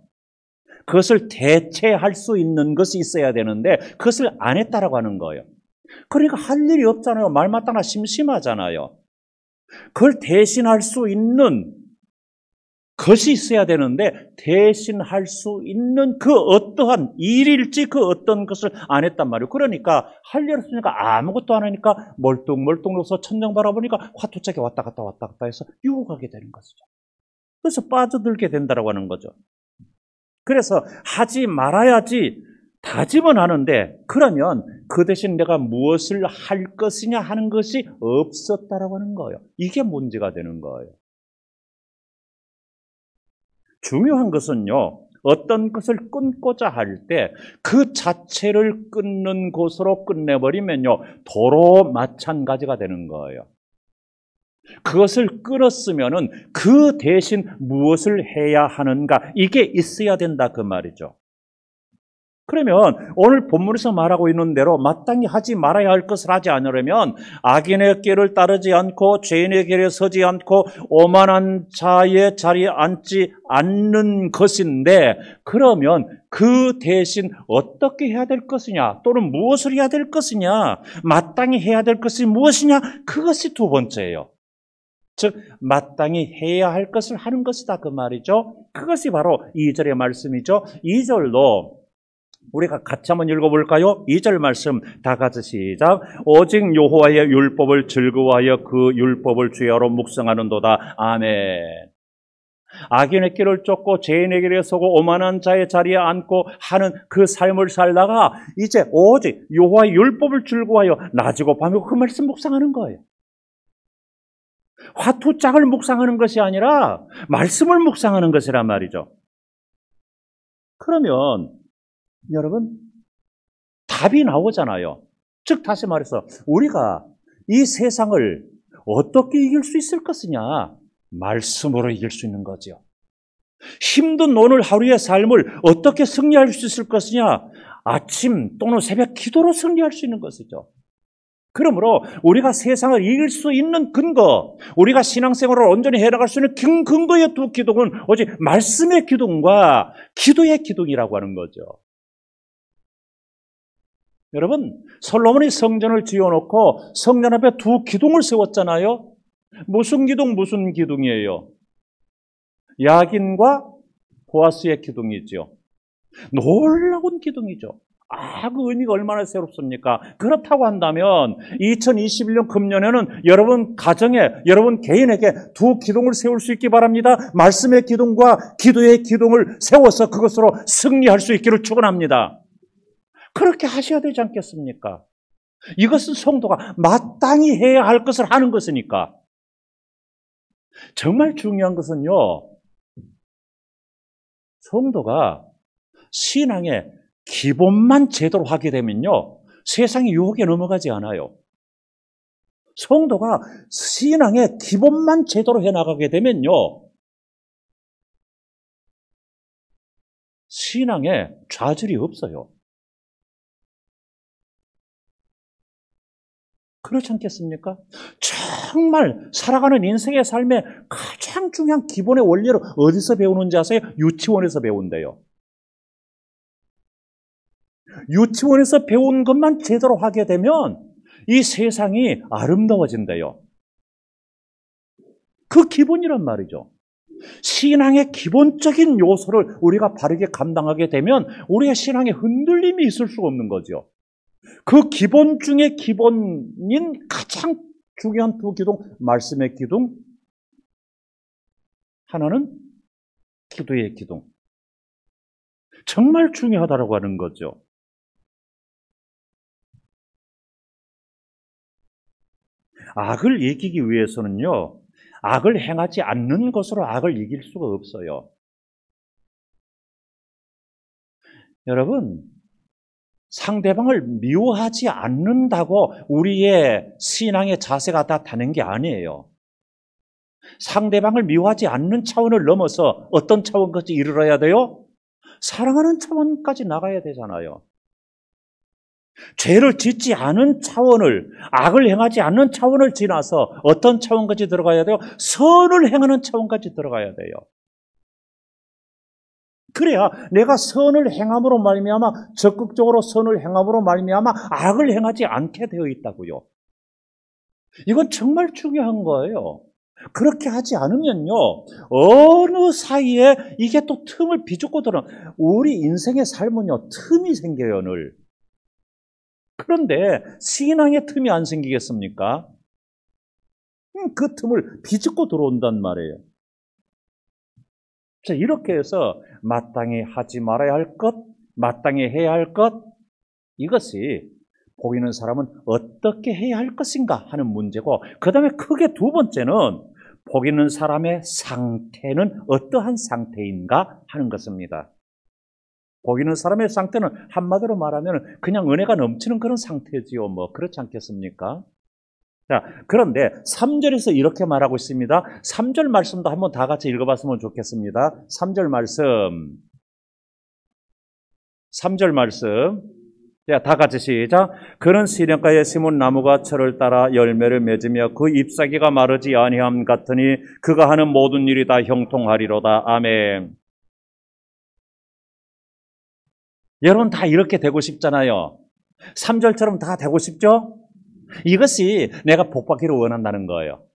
그것을 대체할 수 있는 것이 있어야 되는데 그것을 안 했다라고 하는 거예요. 그러니까 할 일이 없잖아요. 말마땅하 심심하잖아요. 그걸 대신할 수 있는 것이 있어야 되는데 대신할 수 있는 그 어떠한 일일지 그 어떤 것을 안 했단 말이에요. 그러니까 할 일 없으니까 아무것도 안 하니까 멀뚱멀뚱 해서 천장 바라보니까 화투짝이 왔다 갔다 해서 유혹하게 되는 것이죠. 그래서 빠져들게 된다고 하는 거죠. 그래서 하지 말아야지 다짐은 하는데 그러면 그 대신 내가 무엇을 할 것이냐 하는 것이 없었다라고 하는 거예요. 이게 문제가 되는 거예요. 중요한 것은요, 어떤 것을 끊고자 할 때 그 자체를 끊는 곳으로 끝내버리면요, 도로 마찬가지가 되는 거예요. 그것을 끊었으면은 그 대신 무엇을 해야 하는가, 이게 있어야 된다 그 말이죠. 그러면 오늘 본문에서 말하고 있는 대로 마땅히 하지 말아야 할 것을 하지 않으려면 악인의 길을 따르지 않고 죄인의 길에 서지 않고 오만한 자의 자리에 앉지 않는 것인데, 그러면 그 대신 어떻게 해야 될 것이냐, 또는 무엇을 해야 될 것이냐, 마땅히 해야 될 것이 무엇이냐, 그것이 두 번째예요. 즉 마땅히 해야 할 것을 하는 것이다 그 말이죠. 그것이 바로 2절의 말씀이죠. 2절로 우리가 같이 한번 읽어볼까요? 2절 말씀 다 같이 시작. 오직 여호와의 율법을 즐거워하여 그 율법을 주야로 묵상하는도다. 아멘. 악인의 길을 쫓고 죄인의 길에 서고 오만한 자의 자리에 앉고 하는 그 삶을 살다가 이제 오직 여호와의 율법을 즐거워하여 낮이고 밤이고 그 말씀 묵상하는 거예요. 화투짝을 묵상하는 것이 아니라 말씀을 묵상하는 것이란 말이죠. 그러면 여러분, 답이 나오잖아요. 즉 다시 말해서 우리가 이 세상을 어떻게 이길 수 있을 것이냐? 말씀으로 이길 수 있는 거죠. 힘든 오늘 하루의 삶을 어떻게 승리할 수 있을 것이냐? 아침 또는 새벽 기도로 승리할 수 있는 것이죠. 그러므로 우리가 세상을 이길 수 있는 근거, 우리가 신앙생활을 온전히 해나갈 수 있는 근거의 두 기둥은 오직 말씀의 기둥과 기도의 기둥이라고 하는 거죠. 여러분, 솔로몬이 성전을 지어놓고 성전 앞에 두 기둥을 세웠잖아요. 무슨 기둥이에요? 야긴과 보아스의 기둥이죠. 놀라운 기둥이죠. 그 의미가 얼마나 새롭습니까? 그렇다고 한다면 2021년 금년에는 여러분 가정에, 여러분 개인에게 두 기둥을 세울 수 있기 바랍니다. 말씀의 기둥과 기도의 기둥을 세워서 그것으로 승리할 수 있기를 축원합니다. 그렇게 하셔야 되지 않겠습니까? 이것은 성도가 마땅히 해야 할 것을 하는 것이니까. 정말 중요한 것은요, 성도가 신앙의 기본만 제대로 하게 되면요, 세상의 유혹에 넘어가지 않아요. 성도가 신앙의 기본만 제대로 해나가게 되면요, 신앙에 좌절이 없어요. 그렇지 않겠습니까? 정말 살아가는 인생의 삶의 가장 중요한 기본의 원리를 어디서 배우는지 아세요? 유치원에서 배운대요. 유치원에서 배운 것만 제대로 하게 되면 이 세상이 아름다워진대요. 그 기본이란 말이죠. 신앙의 기본적인 요소를 우리가 바르게 감당하게 되면 우리의 신앙에 흔들림이 있을 수가 없는 거죠. 그 기본 중에 기본인 가장 중요한 두 기둥, 말씀의 기둥, 하나는 기도의 기둥. 정말 중요하다고 하는 거죠. 악을 이기기 위해서는요, 악을 행하지 않는 것으로 악을 이길 수가 없어요. 여러분, 상대방을 미워하지 않는다고 우리의 신앙의 자세가 다 다는 게 아니에요. 상대방을 미워하지 않는 차원을 넘어서 어떤 차원까지 이르러야 돼요? 사랑하는 차원까지 나가야 되잖아요. 죄를 짓지 않은 차원을, 악을 행하지 않는 차원을 지나서 어떤 차원까지 들어가야 돼요? 선을 행하는 차원까지 들어가야 돼요. 그래야 내가 선을 행함으로 말미암아, 적극적으로 선을 행함으로 말미암아 악을 행하지 않게 되어 있다고요. 이건 정말 중요한 거예요. 그렇게 하지 않으면요, 어느 사이에 이게 또 틈을 비좁고 들어. 우리 인생의 삶은요, 틈이 생겨요, 늘. 그런데 신앙의 틈이 안 생기겠습니까? 그 틈을 비집고 들어온단 말이에요. 자, 이렇게 해서 마땅히 하지 말아야 할 것, 마땅히 해야 할 것, 이것이 복 있는 사람은 어떻게 해야 할 것인가 하는 문제고, 그 다음에 크게 두 번째는 복 있는 사람의 상태는 어떠한 상태인가 하는 것입니다. 복 있는 사람의 상태는 한마디로 말하면 그냥 은혜가 넘치는 그런 상태지요. 뭐 그렇지 않겠습니까? 자, 그런데 3절에서 이렇게 말하고 있습니다. 3절 말씀도 한번 다 같이 읽어봤으면 좋겠습니다. 3절 말씀. 3절 말씀. 자, 다 같이 시작. 그는 시냇가에 심은 나무가 철을 따라 열매를 맺으며 그 잎사귀가 마르지 아니함 같으니 그가 하는 모든 일이 다 형통하리로다. 아멘. 여러분 다 이렇게 되고 싶잖아요. 3절처럼 다 되고 싶죠? 이것이 내가 복받기를 원한다는 거예요.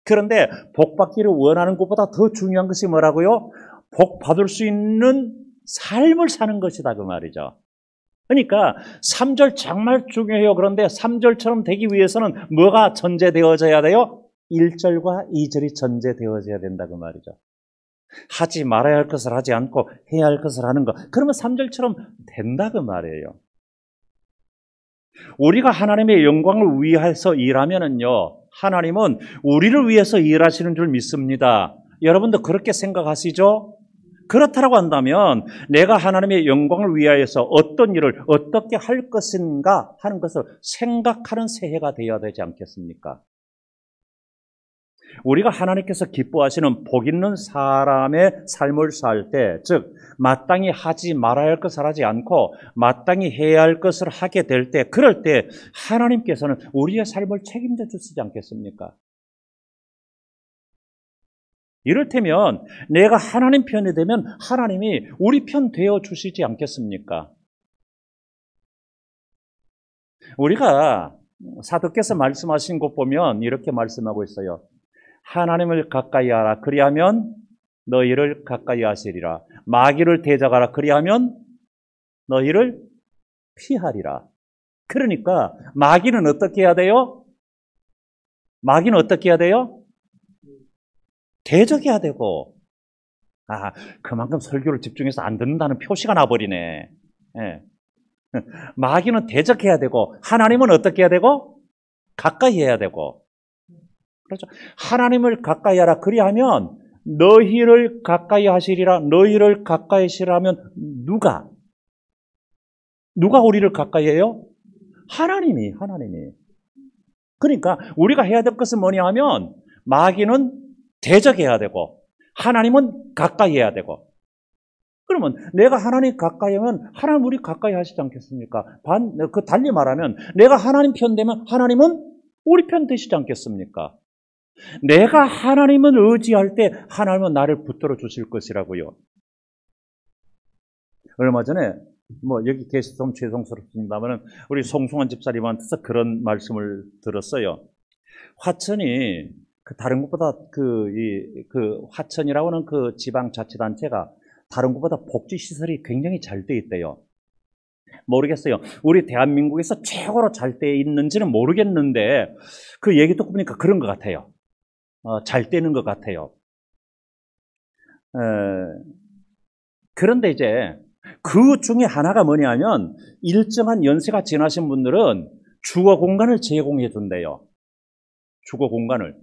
그런데 복받기를 원하는 것보다 더 중요한 것이 뭐라고요? 복받을 수 있는 삶을 사는 것이다 그 말이죠. 그러니까 3절 정말 중요해요. 그런데 3절처럼 되기 위해서는 뭐가 전제되어져야 돼요? 1절과 2절이 전제되어져야 된다 그 말이죠. 하지 말아야 할 것을 하지 않고 해야 할 것을 하는 것. 그러면 3절처럼 된다 그 말이에요. 우리가 하나님의 영광을 위해서 일하면은요, 하나님은 우리를 위해서 일하시는 줄 믿습니다. 여러분도 그렇게 생각하시죠? 그렇다고 한다면 내가 하나님의 영광을 위하여서 어떤 일을 어떻게 할 것인가 하는 것을 생각하는 새해가 되어야 되지 않겠습니까? 우리가 하나님께서 기뻐하시는 복 있는 사람의 삶을 살 때, 즉 마땅히 하지 말아야 할 것을 하지 않고 마땅히 해야 할 것을 하게 될 때, 그럴 때 하나님께서는 우리의 삶을 책임져 주시지 않겠습니까? 이를테면 내가 하나님 편이 되면 하나님이 우리 편 되어 주시지 않겠습니까? 우리가 사도께서 말씀하신 것 보면 이렇게 말씀하고 있어요. 하나님을 가까이 하라. 그리하면 너희를 가까이 하시리라. 마귀를 대적하라. 그리하면 너희를 피하리라. 그러니까 마귀는 어떻게 해야 돼요? 마귀는 어떻게 해야 돼요? 대적해야 되고. 그만큼 설교를 집중해서 안 듣는다는 표시가 나버리네. 예. 마귀는 대적해야 되고 하나님은 어떻게 해야 되고? 가까이 해야 되고. 그렇죠. 하나님을 가까이 하라. 그리하면 너희를 가까이 하시리라. 너희를 가까이 하시라면 누가 우리를 가까이 해요? 하나님이. 그러니까 우리가 해야 될 것은 뭐냐 하면 마귀는 대적해야 되고 하나님은 가까이 해야 되고. 그러면 내가 하나님 가까이 하면 하나님 우리 가까이 하시지 않겠습니까? 달리 말하면 내가 하나님 편 되면 하나님은 우리 편 되시지 않겠습니까? 내가 하나님을 의지할 때 하나님은 나를 붙들어 주실 것이라고요. 얼마 전에 여기 계셔서 좀 죄송스럽습니다만 우리 송승환 집사님한테서 그런 말씀을 들었어요. 화천이 다른 것보다 화천이라고 하는 그 지방자치단체가 다른 것보다 복지시설이 굉장히 잘 돼 있대요. 모르겠어요. 우리 대한민국에서 최고로 잘 돼 있는지는 모르겠는데 그 얘기 듣고 보니까 그런 것 같아요. 잘 되는 것 같아요. 그런데 이제 그 중에 하나가 뭐냐면 일정한 연세가 지나신 분들은 주거 공간을 제공해 준대요. 주거 공간을.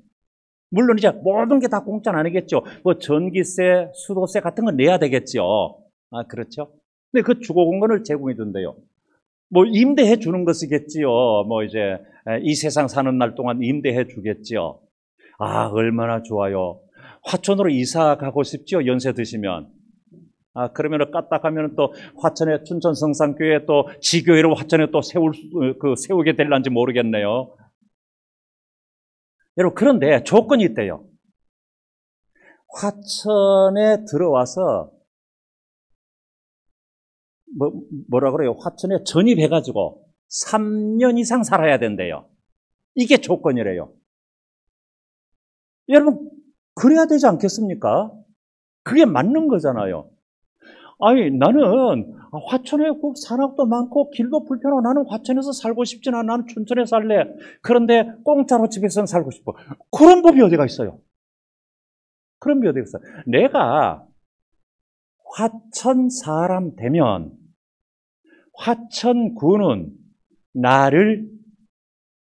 물론 이제 모든 게 다 공짜는 아니겠죠. 뭐 전기세, 수도세 같은 건 내야 되겠죠. 아, 그렇죠. 근데 그 주거 공간을 제공해 준대요. 뭐 임대해 주는 것이겠지요. 뭐 이제 이 세상 사는 날 동안 임대해 주겠지요. 아, 얼마나 좋아요. 화천으로 이사 가고 싶죠. 연세 드시면. 아, 그러면은 까딱하면 또 화천에 춘천 성산교회 또 지교회로 화천에 또 세우게 될란지 모르겠네요. 여러분, 그런데 조건이 있대요. 화천에 들어와서 뭐라 그래요? 화천에 전입해가지고 3년 이상 살아야 된대요. 이게 조건이래요. 여러분, 그래야 되지 않겠습니까? 그게 맞는 거잖아요. 아니, 나는 화천에 꼭 산악도 많고 길도 불편하고 나는 화천에서 살고 싶진 않아. 나는 춘천에 살래. 그런데 공짜로 집에서는 살고 싶어. 그런 법이 어디가 있어요? 그런 법이 어디가 있어요? 내가 화천 사람 되면 화천군은 나를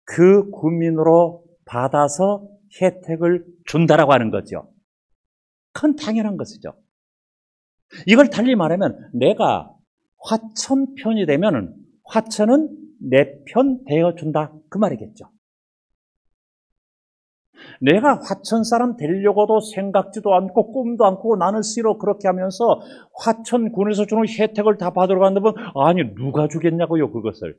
그 구민으로 받아서 혜택을 준다라고 하는 거죠. 그건 당연한 것이죠. 이걸 달리 말하면 내가 화천 편이 되면 화천은 내 편 되어준다 그 말이겠죠. 내가 화천 사람 되려고도 생각지도 않고 꿈도 안 꾸고 나는 싫어 그렇게 하면서 화천군에서 주는 혜택을 다 받으러 간다면 아니 누가 주겠냐고요 그것을.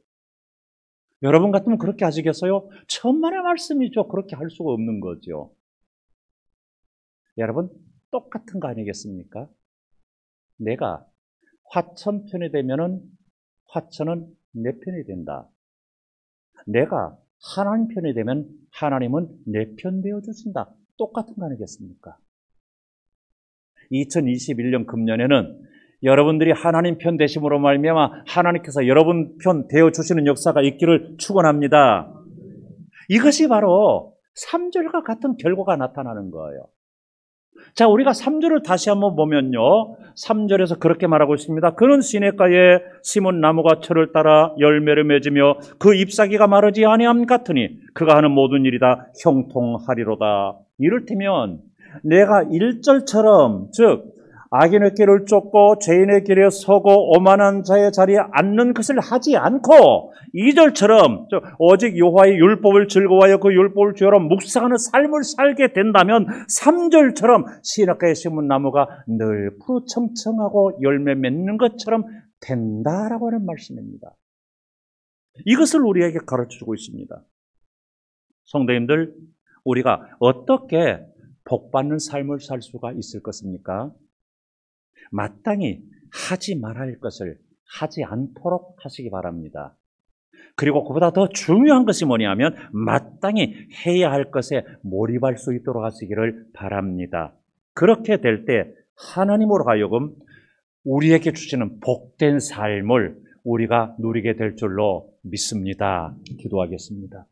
여러분 같으면 그렇게 하시겠어요? 천만의 말씀이죠. 그렇게 할 수가 없는 거죠. 여러분 똑같은 거 아니겠습니까? 내가 화천 편이 되면은 화천은 내 편이 된다. 내가 하나님 편이 되면 하나님은 내 편 되어 주신다. 똑같은 거 아니겠습니까? 2021년 금년에는 여러분들이 하나님 편 되심으로 말미암아 하나님께서 여러분 편 되어 주시는 역사가 있기를 축원합니다. 이것이 바로 3절과 같은 결과가 나타나는 거예요. 자, 우리가 3절을 다시 한번 보면요. 3절에서 그렇게 말하고 있습니다. 그는 시냇가에 심은 나무가 철을 따라 열매를 맺으며 그 잎사귀가 마르지 아니함 같으니 그가 하는 모든 일이 다 형통하리로다. 이를테면 내가 1절처럼 즉 악인의 길을 쫓고 죄인의 길에 서고 오만한 자의 자리에 앉는 것을 하지 않고 2절처럼 오직 여호와의 율법을 즐거워하여 그 율법을 주여로 묵상하는 삶을 살게 된다면 3절처럼 시냇가에 심은 나무가 늘 푸르청청하고 열매 맺는 것처럼 된다라고 하는 말씀입니다. 이것을 우리에게 가르쳐주고 있습니다. 성도님들, 우리가 어떻게 복받는 삶을 살 수가 있을 것입니까? 마땅히 하지 말아야 할 것을 하지 않도록 하시기 바랍니다. 그리고 그보다 더 중요한 것이 뭐냐면 마땅히 해야 할 것에 몰입할 수 있도록 하시기를 바랍니다. 그렇게 될 때 하나님으로 하여금 우리에게 주시는 복된 삶을 우리가 누리게 될 줄로 믿습니다. 기도하겠습니다.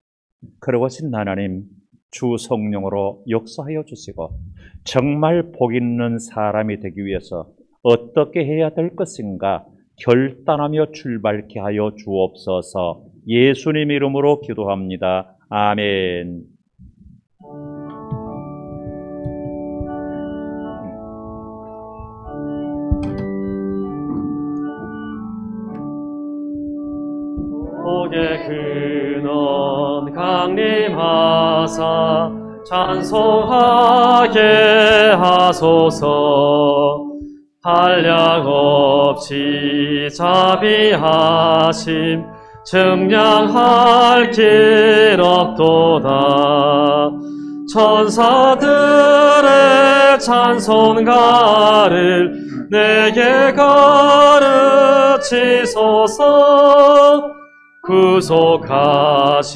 그러고신 하나님, 주 성령으로 역사하여 주시고 정말 복 있는 사람이 되기 위해서 어떻게 해야 될 것인가 결단하며 출발케 하여 주옵소서. 예수님 이름으로 기도합니다. 아멘. 복의 근원 강림하사 찬송하게 하소서. 한량없이 자비하심 증량할 길 없도다. 천사들의 찬송가를 내게 가르치소서. 구속하신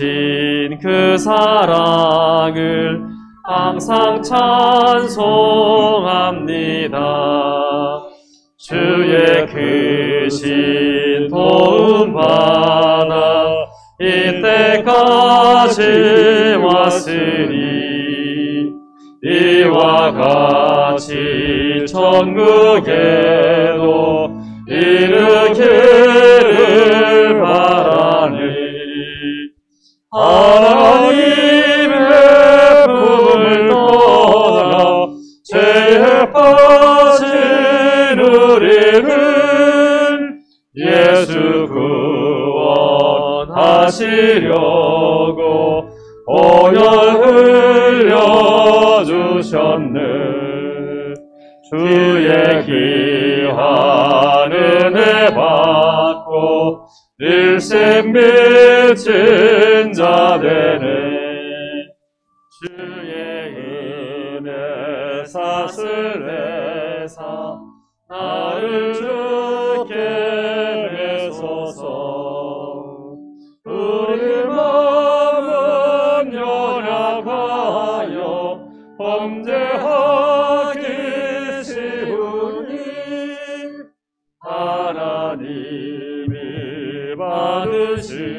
그 사랑을 항상 찬송합니다. 주의 크신 도움 받아 이때까지 왔으니 이와 같이 천국에도 이르기를 바라니 하나님의 예수 구원하시려고 보혈 흘려주셨네. 주의 귀한 은혜 받고 일생 미친 자 되네. 주의 은혜 사슬해사 나를 주께 내소서. 우리 마음은 연약하여 범죄하기 쉬우니 하나님이 받으시고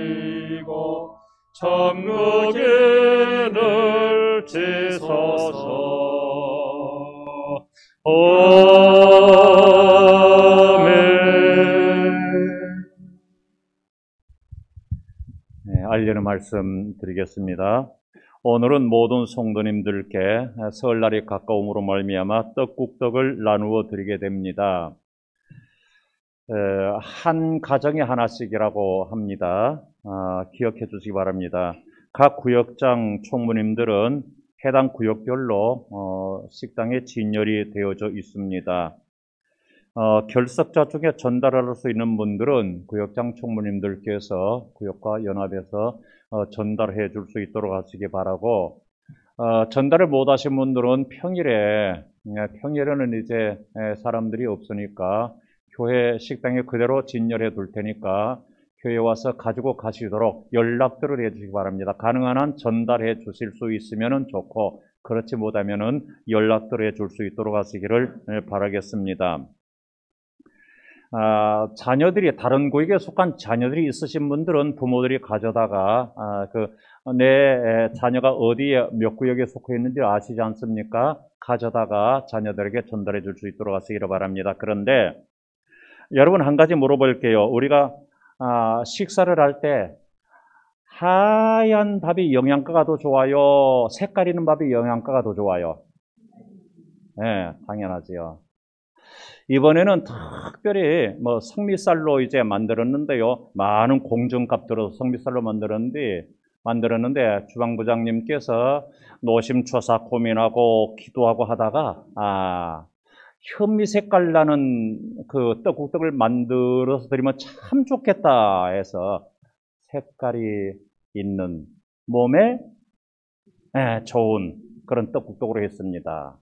천국에 넣으시소서. 네, 알려는 말씀 드리겠습니다. 오늘은 모든 성도님들께 설날이 가까움으로 말미암아 떡국떡을 나누어 드리게 됩니다. 한 가정에 하나씩이라고 합니다. 기억해 주시기 바랍니다. 각 구역장 총무님들은 해당 구역별로 식당에 진열이 되어져 있습니다. 결석자 중에 전달할 수 있는 분들은 구역장 총무님들께서 구역과 연합해서 전달해 줄 수 있도록 하시기 바라고, 전달을 못 하신 분들은 평일에는 이제 사람들이 없으니까 교회 식당에 그대로 진열해 둘 테니까 교회 와서 가지고 가시도록 연락들을 해 주시기 바랍니다. 가능한 한 전달해 주실 수 있으면 좋고, 그렇지 못하면 연락들을 해 줄 수 있도록 하시기를 바라겠습니다. 자녀들이 다른 구역에 속한 자녀들이 있으신 분들은 부모들이 가져다가 내 자녀가 어디에 몇 구역에 속해 있는지 아시지 않습니까? 가져다가 자녀들에게 전달해 줄 수 있도록 하시기를 바랍니다. 그런데 여러분, 한 가지 물어볼게요. 우리가 식사를 할 때 하얀 밥이 영양가가 더 좋아요? 색깔 있는 밥이 영양가가 더 좋아요? 네, 당연하지요. 이번에는 특별히 성미살로 이제 만들었는데요. 많은 공정값 들어서 성미살로 만들었는데 주방부장님께서 노심초사 고민하고 기도하고 하다가 현미 색깔 나는 그 떡국떡을 만들어서 드리면 참 좋겠다 해서 색깔이 있는 몸에 좋은 그런 떡국떡으로 했습니다.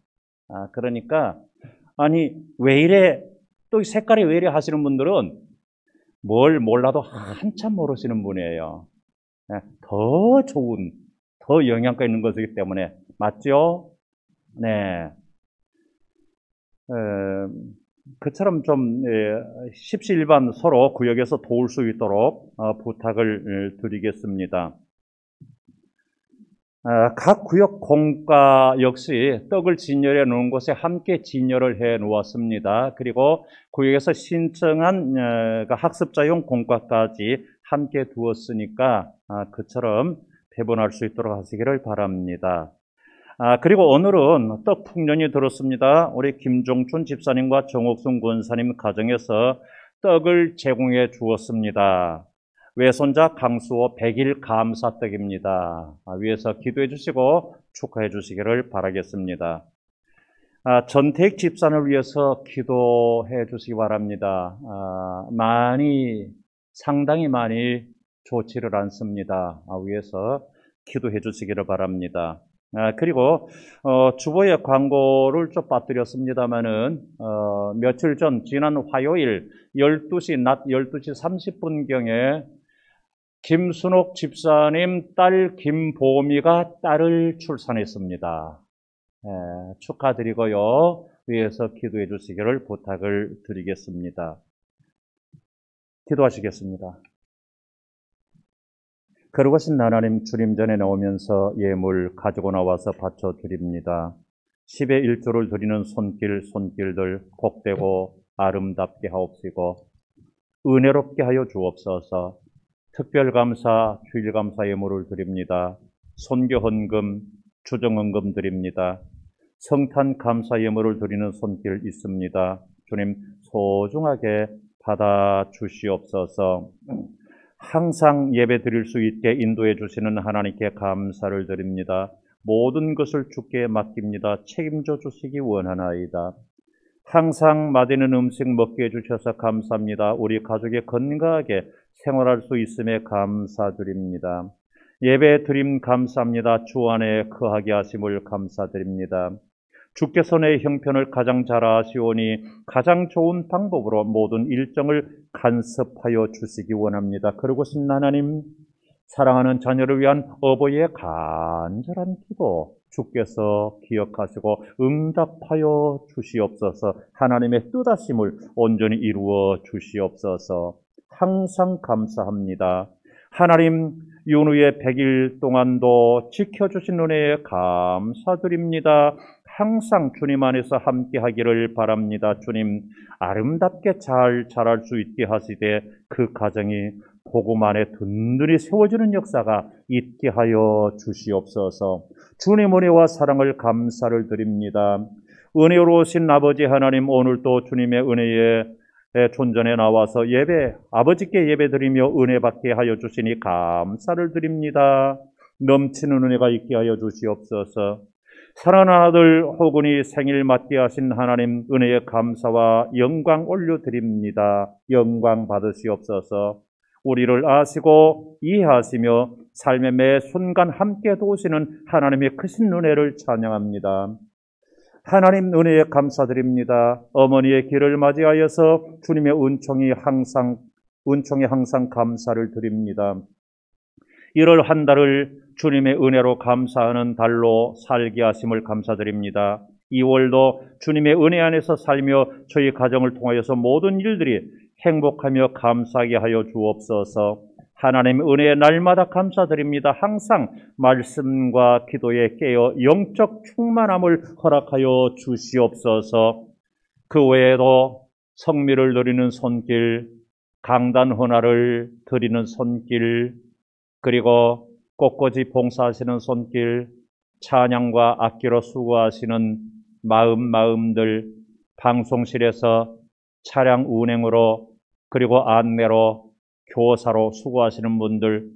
그러니까 왜 이래, 또 색깔이 왜 이래 하시는 분들은 뭘 몰라도 한참 모르시는 분이에요. 더 좋은, 더 영양가 있는 것이기 때문에. 맞죠? 네. 그처럼 좀 십시일반 서로 구역에서 도울 수 있도록 부탁을 드리겠습니다. 각 구역 공과 역시 떡을 진열해 놓은 곳에 함께 진열을 해 놓았습니다. 그리고 구역에서 신청한 학습자용 공과까지 함께 두었으니까 그처럼 배분할 수 있도록 하시기를 바랍니다. 그리고 오늘은 떡 풍년이 들었습니다. 우리 김종춘 집사님과 정옥순 권사님 가정에서 떡을 제공해 주었습니다. 외손자 강수호 100일 감사떡입니다. 위에서 기도해 주시고 축하해 주시기를 바라겠습니다. 전택 집산을 위해서 기도해 주시기 바랍니다. 상당히 많이 좋지를 않습니다. 위에서 기도해 주시기를 바랍니다. 그리고 주보의 광고를 좀 빠뜨렸습니다만은 며칠 전 지난 화요일 낮 12시 30분경에 김순옥 집사님 딸 김보미가 딸을 출산했습니다. 축하드리고요. 위에서 기도해 주시기를 부탁을 드리겠습니다. 기도하시겠습니다. 거룩하신 하나님, 주님 전에 나오면서 예물 가지고 나와서 바쳐드립니다. 10의 1조를 드리는 손길들 복되고 아름답게 하옵시고 은혜롭게 하여 주옵소서. 특별감사, 주일감사 예물을 드립니다. 선교헌금, 주정헌금 드립니다. 성탄감사 예물을 드리는 손길 있습니다. 주님 소중하게 받아 주시옵소서. 항상 예배 드릴 수 있게 인도해 주시는 하나님께 감사를 드립니다. 모든 것을 주께 맡깁니다. 책임져 주시기 원하나이다. 항상 맛있는 음식 먹게 해주셔서 감사합니다. 우리 가족이 건강하게 생활할 수 있음에 감사드립니다. 예배 드림 감사합니다. 주 안에 거하게 하심을 감사드립니다. 주께서 내 형편을 가장 잘 아시오니 가장 좋은 방법으로 모든 일정을 간섭하여 주시기 원합니다. 그러고신 하나님, 사랑하는 자녀를 위한 어버이의 간절한 기도 주께서 기억하시고 응답하여 주시옵소서. 하나님의 뜻하심을 온전히 이루어 주시옵소서. 항상 감사합니다. 하나님, 윤후의 100일 동안도 지켜주신 은혜에 감사드립니다. 항상 주님 안에서 함께 하기를 바랍니다. 주님, 아름답게 잘 자랄 수 있게 하시되 그 가정이 복음 안에 든든히 세워지는 역사가 있게 하여 주시옵소서. 주님 은혜와 사랑을 감사를 드립니다. 은혜로우신 아버지 하나님, 오늘도 주님의 은혜에 존전에 나와서 아버지께 예배드리며 은혜 받게 하여 주시니 감사를 드립니다. 넘치는 은혜가 있게 하여 주시옵소서. 사랑하는 아들 호근이 생일 맞게 하신 하나님, 은혜의 감사와 영광 올려드립니다. 영광 받으시옵소서. 우리를 아시고 이해하시며 삶의 매 순간 함께 도우시는 하나님의 크신 은혜를 찬양합니다. 하나님 은혜에 감사드립니다. 어머니의 길을 맞이하여서 주님의 은총이 항상 감사를 드립니다. 1월 한 달을 주님의 은혜로 감사하는 달로 살게 하심을 감사드립니다. 2월도 주님의 은혜 안에서 살며 저희 가정을 통하여서 모든 일들이 행복하며 감사하게 하여 주옵소서. 하나님의 은혜에 날마다 감사드립니다. 항상 말씀과 기도에 깨어 영적 충만함을 허락하여 주시옵소서. 그 외에도 성미를 드리는 손길, 강단 헌화를 드리는 손길, 그리고 꽃꽂이 봉사하시는 손길, 찬양과 악기로 수고하시는 마음들, 방송실에서 차량 운행으로 그리고 안내로 교사로 수고하시는 분들,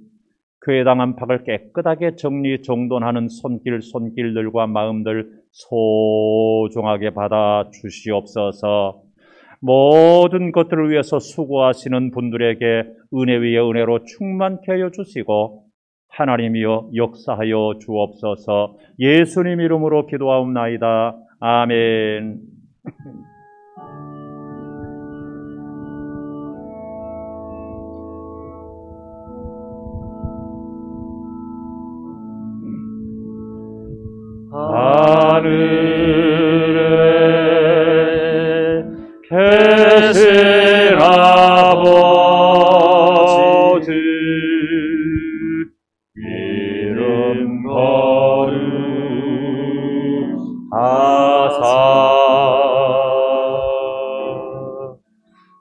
교회당 안팎을 깨끗하게 정리정돈하는 손길들과 마음들 소중하게 받아 주시옵소서. 모든 것들을 위해서 수고하시는 분들에게 은혜 위에 은혜로 충만케 하여 주시고 하나님이여 역사하여 주옵소서. 예수님 이름으로 기도하옵나이다. 아멘. 하늘에 계신 아버지, 이름 거룩하사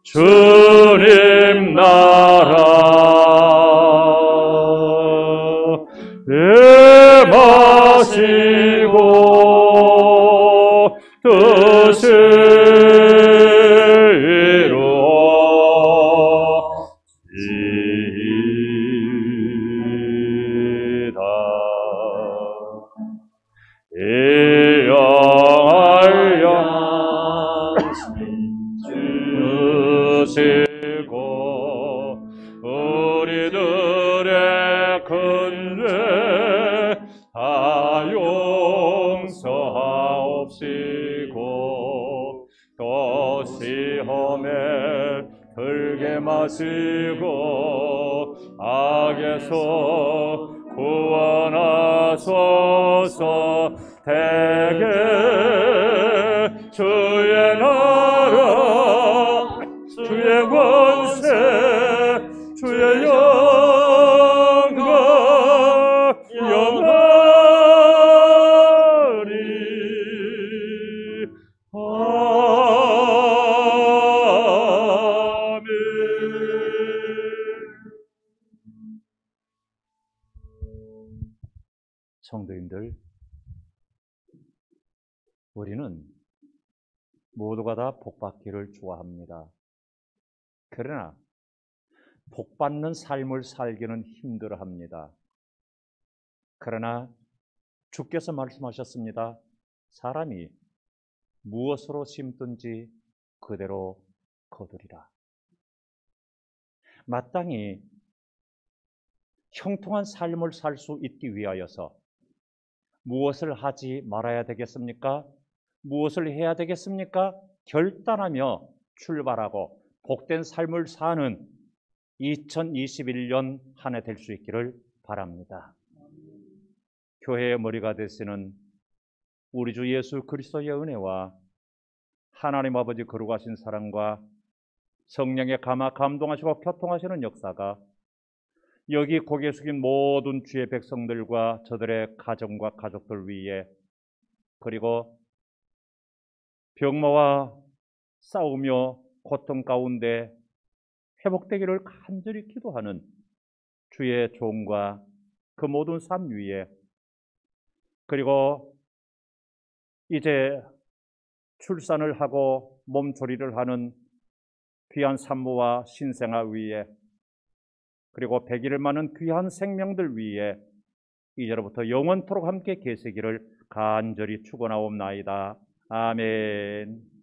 주님 나라 마시고 뜻을 이루어지이다. 이 영할 양식 주시고 우리들의 근죄 다 용서하옵시고 또 시험에 들게 마시고 악에서 구원하소서. 대개 주의 나라 주의 권세 주의 영광 영원하리. 아멘. 성도님들, 우리는 모두가 다 복받기를 좋아합니다. 그러나 복받는 삶을 살기는 힘들어합니다. 그러나 주께서 말씀하셨습니다. 사람이 무엇으로 심든지 그대로 거두리라. 마땅히 형통한 삶을 살 수 있기 위하여서 무엇을 하지 말아야 되겠습니까? 무엇을 해야 되겠습니까? 결단하며 출발하고 복된 삶을 사는 2021년 한 해 될 수 있기를 바랍니다. 교회의 머리가 되시는 우리 주 예수 그리스도의 은혜와 하나님 아버지 거룩하신 사랑과 성령의 감동하시고 교통하시는 역사가 여기 고개 숙인 모든 주의 백성들과 저들의 가정과 가족들 위에, 그리고 병마와 싸우며 고통 가운데 회복되기를 간절히 기도하는 주의 종과 그 모든 삶 위에, 그리고 이제 출산을 하고 몸조리를 하는 귀한 산모와 신생아 위에, 그리고 100일을 많은 귀한 생명들 위에 이제로부터 영원토록 함께 계시기를 간절히 축원하옵나이다. 아멘.